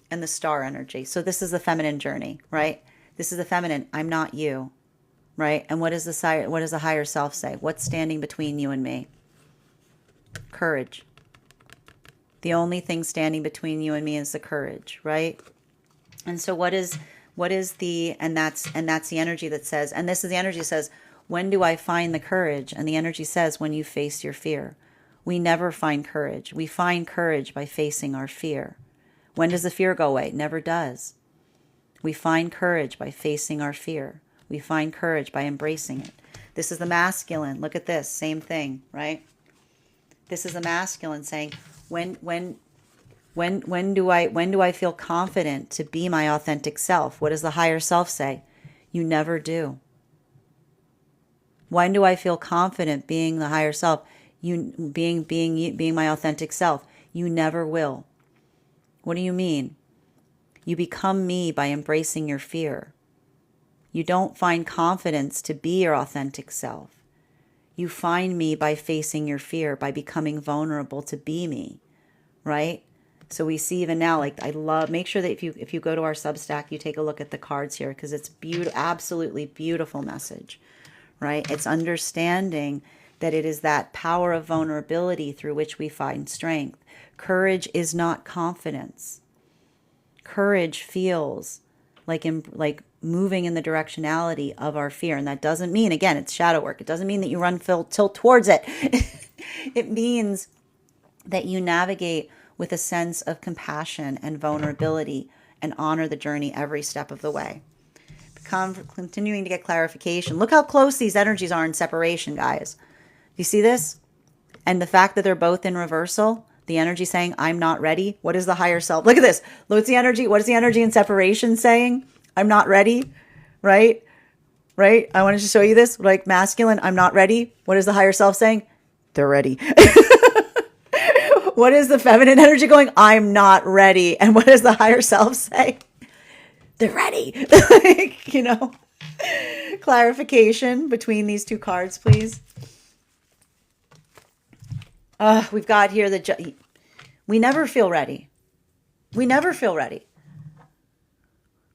and the star energy. So this is the feminine journey, right? This is the feminine. I'm not you. Right? And what does the higher self say? What's standing between you and me? Courage. The only thing standing between you and me is the courage, right? And so what is the, and that's the energy that says, and this is the energy that says, when do I find the courage? And the energy says, when you face your fear. We never find courage. We find courage by facing our fear. When does the fear go away? It never does. We find courage by facing our fear. We find courage by embracing it. This is the masculine. Look at this. Same thing, right? This is the masculine saying, when When do I feel confident to be my authentic self? What does the higher self say? You never do. When do I feel confident being the higher self? You being my authentic self. You never will. What do you mean? You become me by embracing your fear. You don't find confidence to be your authentic self. You find me by facing your fear, by becoming vulnerable to be me, right? So we see even now, like, I love, make sure that if you go to our Substack, you take a look at the cards here, because it's absolutely beautiful message, right? It's understanding that it is that power of vulnerability through which we find strength. Courage is not confidence. Courage feels like moving in the directionality of our fear. And that doesn't mean, again, it's shadow work. It doesn't mean that you run tilt towards it. It means that you navigate with a sense of compassion and vulnerability and honor the journey every step of the way. Continuing to get clarification. Look how close these energies are in separation, guys. You see this? And the fact that they're both in reversal, the energy saying, I'm not ready. What is the higher self? Look at this. What's the energy? What is the energy in separation saying? I'm not ready, right? Right? I wanted to show you this. Like masculine, I'm not ready. What is the higher self saying? They're ready. What is the feminine energy going? I'm not ready. And what does the higher self say? They're ready. Clarification between these two cards, please. We've got here we never feel ready. We never feel ready.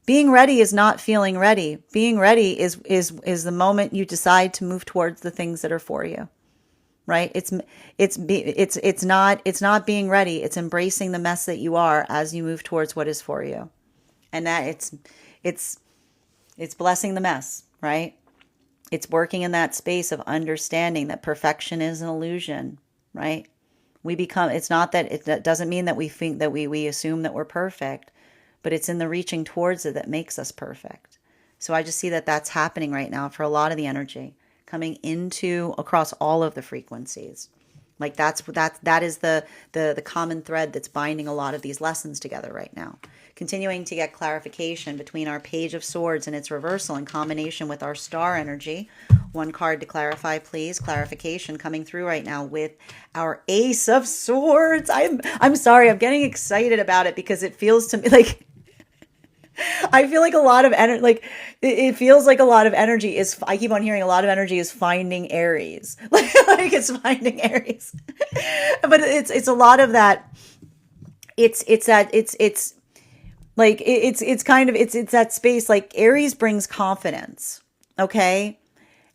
Being ready is not feeling ready. Being ready is the moment you decide to move towards the things that are for you. Right? It's not being ready. It's embracing the mess that you are as you move towards what is for you. And that it's blessing the mess, right? It's working in that space of understanding that perfection is an illusion, right? It's not that, that doesn't mean that we think that we assume that we're perfect, but it's in the reaching towards it that makes us perfect. So I just see that that's happening right now for a lot of the energy coming into across all of the frequencies. Like that is the common thread that's binding a lot of these lessons together right now. Continuing to get clarification between our Page of Swords and its reversal in combination with our star energy. One card to clarify, please. Clarification coming through right now with our Ace of Swords. I'm sorry, I'm getting excited about it because it feels to me like I feel like a lot of energy, like it feels like a lot of energy is, I keep on hearing a lot of energy is finding Aries. Like it's finding Aries. But it's a lot of that. It's that space, like Aries brings confidence. Okay.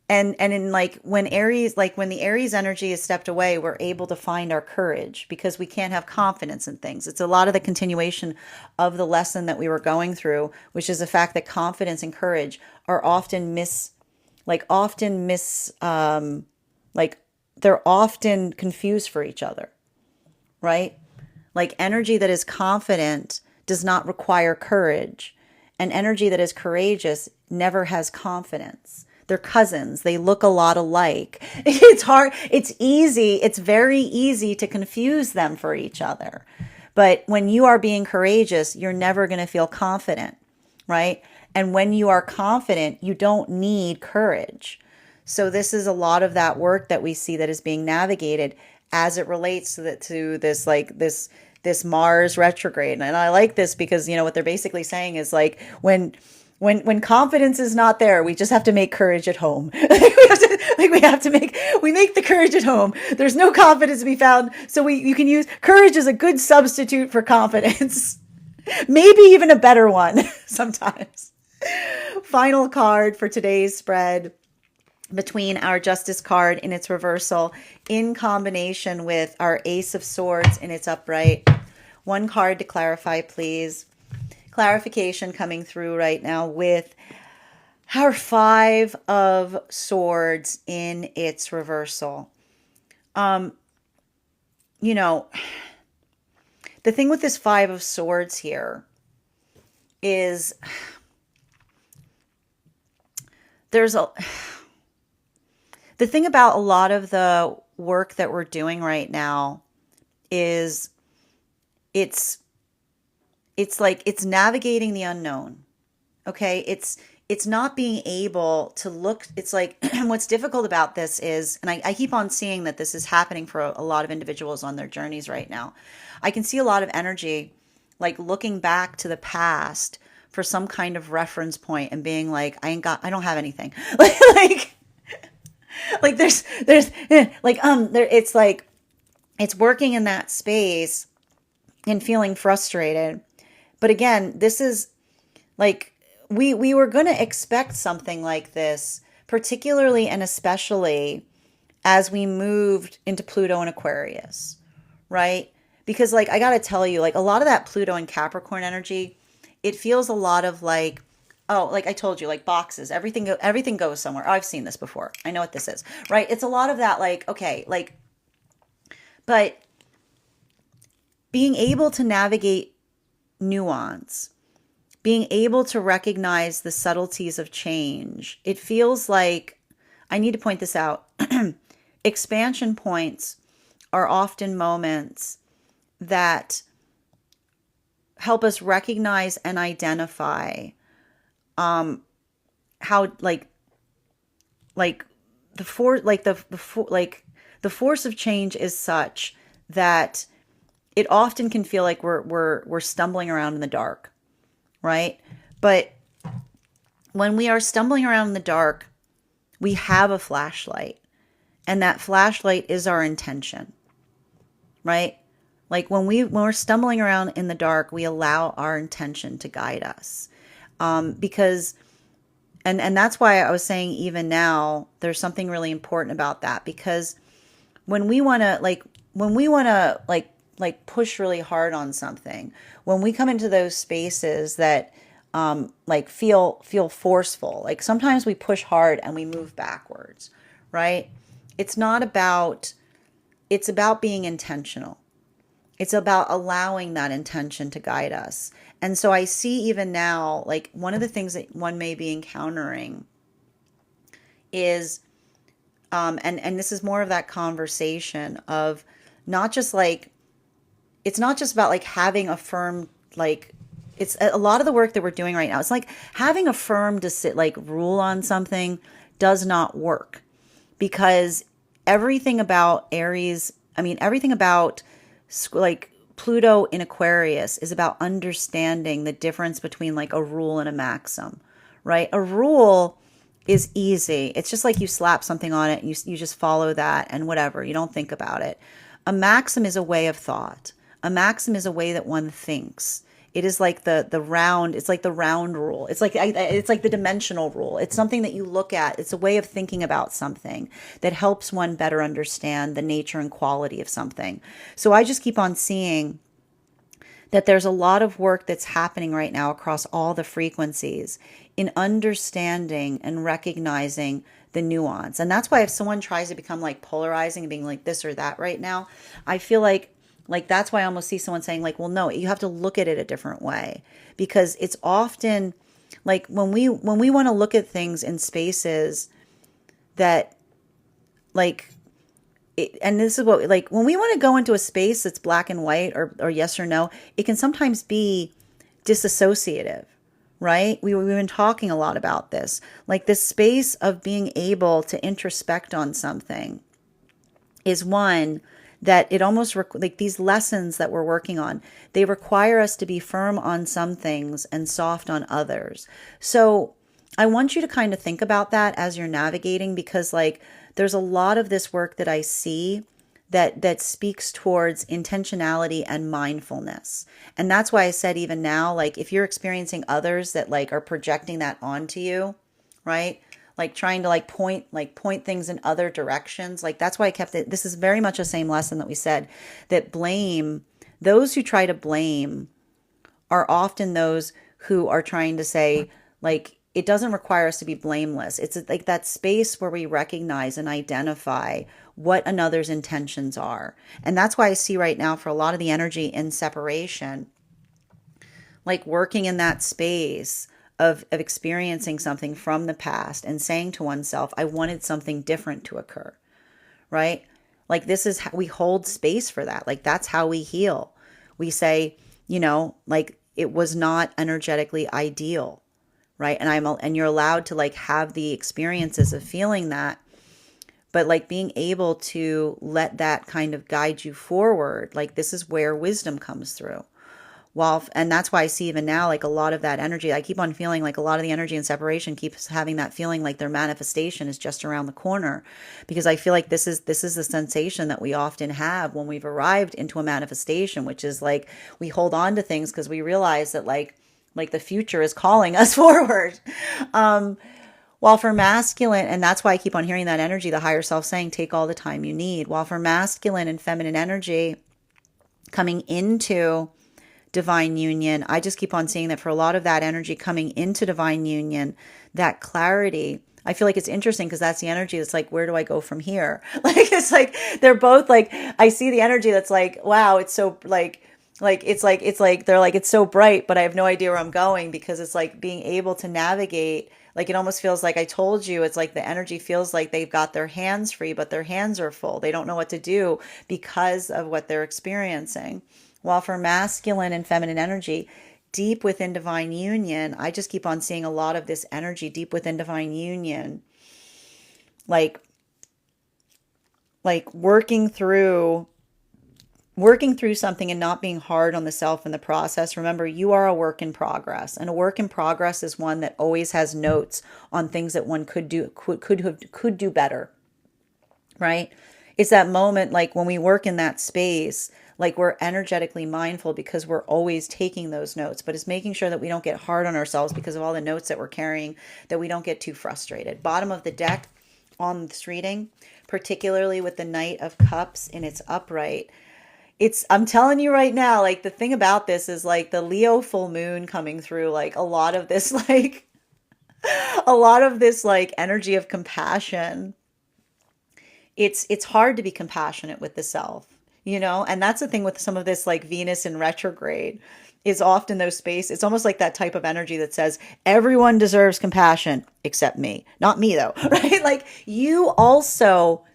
And in when the Aries energy is stepped away, we're able to find our courage because we can't have confidence in things. It's a lot of the continuation of the lesson that we were going through, which is the fact that confidence and courage are they're often confused for each other, right? Like energy that is confident does not require courage, and energy that is courageous never has confidence. They're cousins. They look a lot alike. It's hard. It's easy. It's very easy to confuse them for each other. But when you are being courageous, you're never going to feel confident, right? And when you are confident, you don't need courage. So this is a lot of that work that we see that is being navigated as it relates to this Mars retrograde. And I like this because, what they're basically saying is like when confidence is not there, we just have to make courage at home. we make the courage at home. There's no confidence to be found. So you can use courage as a good substitute for confidence. Maybe even a better one sometimes. Final card for today's spread between our Justice card in its reversal in combination with our Ace of Swords in its upright. One card to clarify, please. Clarification coming through right now with our Five of Swords in its reversal. The thing with this Five of Swords here is the thing about a lot of the work that we're doing right now is it's like it's navigating the unknown. Okay? It's not being able to look. It's like what's difficult about this is, and I keep on seeing that this is happening for a lot of individuals on their journeys right now. I can see a lot of energy like looking back to the past for some kind of reference point and being like, I don't have anything. like like there's there it's like it's working in that space and feeling frustrated. But again, this is like we were going to expect something like this, particularly and especially as we moved into Pluto and Aquarius, right? Because like I got to tell you, like a lot of that Pluto and Capricorn energy, it feels a lot of like, oh, like I told you, like boxes, everything goes somewhere. Oh, I've seen this before. I know what this is, right? It's a lot of that, like, okay, like, but being able to navigate nuance, being able to recognize the subtleties of change, it feels like, I need to point this out. Expansion points are often moments that help us recognize and identify how like the force of change is such that it often can feel like we're stumbling around in the dark, right? But when we are stumbling around in the dark, we have a flashlight, and that flashlight is our intention, right? Like when we're stumbling around in the dark, we allow our intention to guide us, because and that's why I was saying even now there's something really important about that, because when we want to push really hard on something, when we come into those spaces that like feel forceful, like sometimes we push hard and we move backwards, right? It's not about, it's about being intentional. It's about allowing that intention to guide us. And so I see even now, like one of the things that one may be encountering is, and this is more of that conversation of not just like, it's not just about like having a firm, like it's a lot of the work that we're doing right now. It's like having a firm rule on something does not work, because everything about Aries, everything about like Pluto in Aquarius is about understanding the difference between like a rule and a maxim, right? A rule is easy. It's just like you slap something on it and you just follow that and whatever. You don't think about it. A maxim is a way of thought. A maxim is a way that one thinks. It is like the round, it's like the round rule. It's like the dimensional rule. It's something that you look at. It's a way of thinking about something that helps one better understand the nature and quality of something. So I just keep on seeing that there's a lot of work that's happening right now across all the frequencies in understanding and recognizing the nuance. And that's why if someone tries to become like polarizing and being like this or that right now, I feel like that's why I almost see someone saying like, well, no, you have to look at it a different way, because it's often like when we want to look at things in spaces that like, and this is what, like when we want to go into a space that's black and white or yes or no, it can sometimes be disassociative, right? We've been talking a lot about this, like this space of being able to introspect on something is one that it almost like these lessons that we're working on, they require us to be firm on some things and soft on others. So I want you to kind of think about that as you're navigating, because like there's a lot of this work that I see that speaks towards intentionality and mindfulness. And that's why I said even now, like if you're experiencing others that like are projecting that onto you, right? Like trying to point things in other directions. Like that's why I kept it. This is very much the same lesson that we said, that those who try to blame are often those who are trying to say like, it doesn't require us to be blameless. It's like that space where we recognize and identify what another's intentions are. And that's why I see right now for a lot of the energy in separation, like working in that space of experiencing something from the past and saying to oneself, I wanted something different to occur, right? Like this is how we hold space for that. Like that's how we heal. we say, you know, like it was not energetically ideal, right? And you're allowed to like have the experiences of feeling that, but like being able to let that kind of guide you forward. Like this is where wisdom comes through. And that's why I see even now, like a lot of that energy, I keep on feeling like a lot of the energy and separation keeps having that feeling like their manifestation is just around the corner, because I feel like this is the sensation that we often have when we've arrived into a manifestation, which is like we hold on to things because we realize that like the future is calling us forward. While for masculine, and that's why I keep on hearing that energy, the higher self saying, take all the time you need. While for masculine and feminine energy coming into divine union, I just keep on seeing that for a lot of that energy coming into divine union, that clarity, I feel like it's interesting because that's the energy that's like, where do I go from here? Like, it's like, they're both like, I see the energy that's like, wow, it's so they're like, it's so bright, but I have no idea where I'm going, because it's like being able to navigate. Like it almost feels like I told you, it's like the energy feels like they've got their hands free, but their hands are full. They don't know what to do because of what they're experiencing. While for masculine and feminine energy, deep within divine union, I just keep on seeing a lot of this energy deep within divine union, like working through something and not being hard on the self in the process. Remember, you are a work in progress, and a work in progress is one that always has notes on things that one could do better, right? It's that moment like when we work in that space, like we're energetically mindful because we're always taking those notes, but it's making sure that we don't get hard on ourselves because of all the notes that we're carrying, that we don't get too frustrated. Bottom of the deck on this reading, particularly with the Knight of Cups in its upright, I'm telling you right now, like the thing about this is like the Leo full moon coming through, like a lot of this, like a lot of this like energy of compassion. It's hard to be compassionate with the self, you know? And that's the thing with some of this like Venus in retrograde is often those space. It's almost like that type of energy that says everyone deserves compassion except me. Not me though, right? Like you also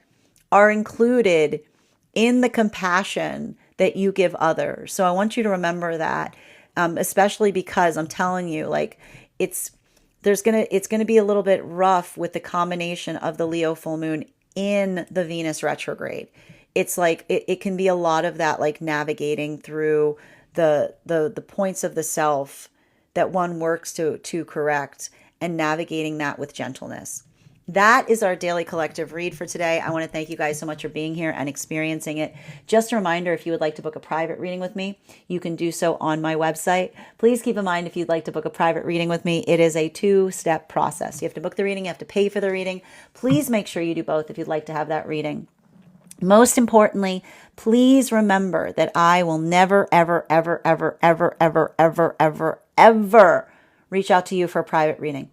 are included in the compassion that you give others. So I want you to remember that, especially because I'm telling you, like it's gonna be a little bit rough with the combination of the Leo full moon in the Venus retrograde. It's like it can be a lot of that, like navigating through the points of the self that one works to correct, and navigating that with gentleness. That is our daily collective read for today. I want to thank you guys so much for being here and experiencing it. Just a reminder, if you would like to book a private reading with me, you can do so on my website. Please keep in mind, if you'd like to book a private reading with me, it is a 2-step process. You have to book the reading, you have to pay for the reading. Please make sure you do both if you'd like to have that reading. Most importantly, please remember that I will never, ever, ever, ever, ever, ever, ever, ever, ever reach out to you for a private reading.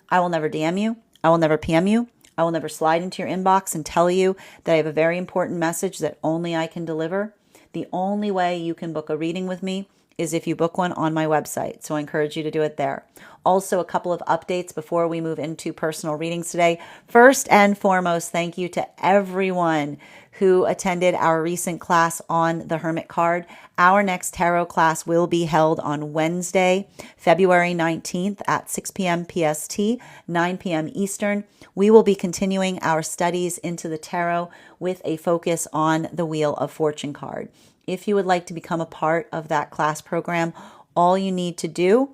I will never DM you. I will never PM you. I will never slide into your inbox and tell you that I have a very important message that only I can deliver. The only way you can book a reading with me is if you book one on my website. So I encourage you to do it there. Also, a couple of updates before we move into personal readings today. First and foremost, thank you to everyone who attended our recent class on the Hermit card. Our next tarot class will be held on Wednesday, February 19th at 6 p.m. PST, 9 p.m. Eastern. We will be continuing our studies into the tarot with a focus on the Wheel of Fortune card. If you would like to become a part of that class program, all you need to do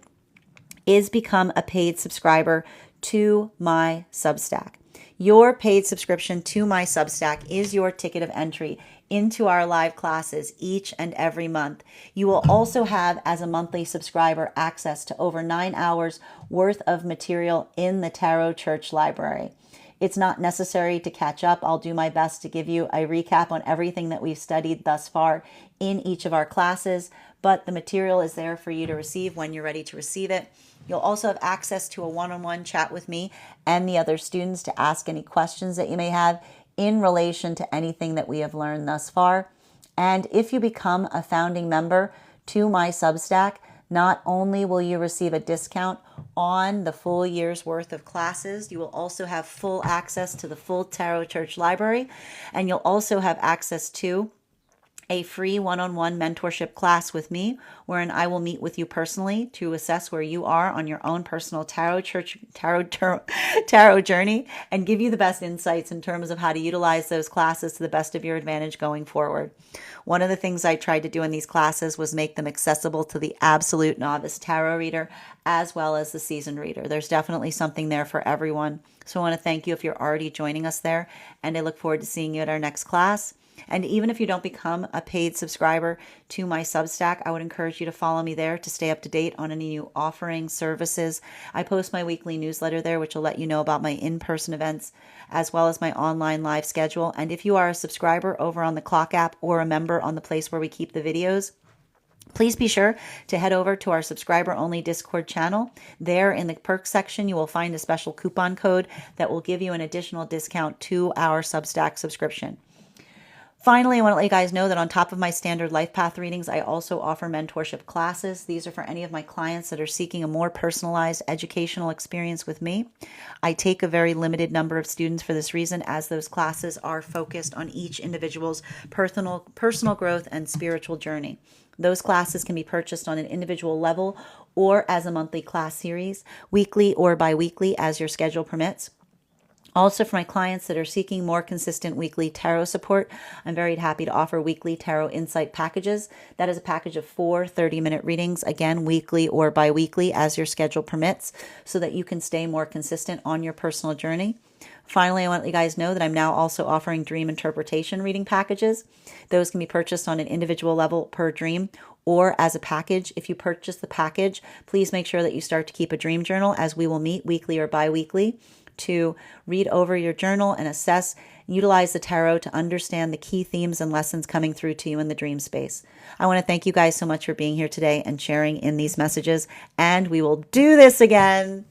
is become a paid subscriber to my Substack. Your paid subscription to my Substack is your ticket of entry into our live classes each and every month. You will also have, as a monthly subscriber, access to over 9 hours worth of material in the Tarot Church Library. It's not necessary to catch up. I'll do my best to give you a recap on everything that we've studied thus far in each of our classes, but the material is there for you to receive when you're ready to receive it. You'll also have access to a one-on-one chat with me and the other students to ask any questions that you may have in relation to anything that we have learned thus far. And if you become a founding member to my Substack, not only will you receive a discount on the full year's worth of classes, you will also have full access to the full Tarot Church Library, and you'll also have access to a free one-on-one mentorship class with me, wherein I will meet with you personally to assess where you are on your own personal tarot journey and give you the best insights in terms of how to utilize those classes to the best of your advantage going forward. One of the things I tried to do in these classes was make them accessible to the absolute novice tarot reader as well as the seasoned reader. There's definitely something there for everyone. So I want to thank you if you're already joining us there, and I look forward to seeing you at our next class. And even if you don't become a paid subscriber to my Substack, I would encourage you to follow me there to stay up to date on any new offerings, services. I post my weekly newsletter there, which will let you know about my in-person events as well as my online live schedule. And if you are a subscriber over on the Clock app or a member on the place where we keep the videos, please be sure to head over to our subscriber-only Discord channel. There in the perks section, you will find a special coupon code that will give you an additional discount to our Substack subscription. Finally, I want to let you guys know that on top of my standard life path readings, I also offer mentorship classes. These are for any of my clients that are seeking a more personalized educational experience with me. I take a very limited number of students for this reason, as those classes are focused on each individual's personal growth and spiritual journey. Those classes can be purchased on an individual level or as a monthly class series, weekly or bi-weekly as your schedule permits. Also, for my clients that are seeking more consistent weekly tarot support, I'm very happy to offer weekly tarot insight packages. That is a package of 4 30-minute readings, again, weekly or bi-weekly as your schedule permits, so that you can stay more consistent on your personal journey. Finally, I want to let you guys know that I'm now also offering dream interpretation reading packages. Those can be purchased on an individual level per dream or as a package. If you purchase the package, please make sure that you start to keep a dream journal, as we will meet weekly or bi-weekly to read over your journal and assess, utilize the tarot to understand the key themes and lessons coming through to you in the dream space. I want to thank you guys so much for being here today and sharing in these messages, and we will do this again.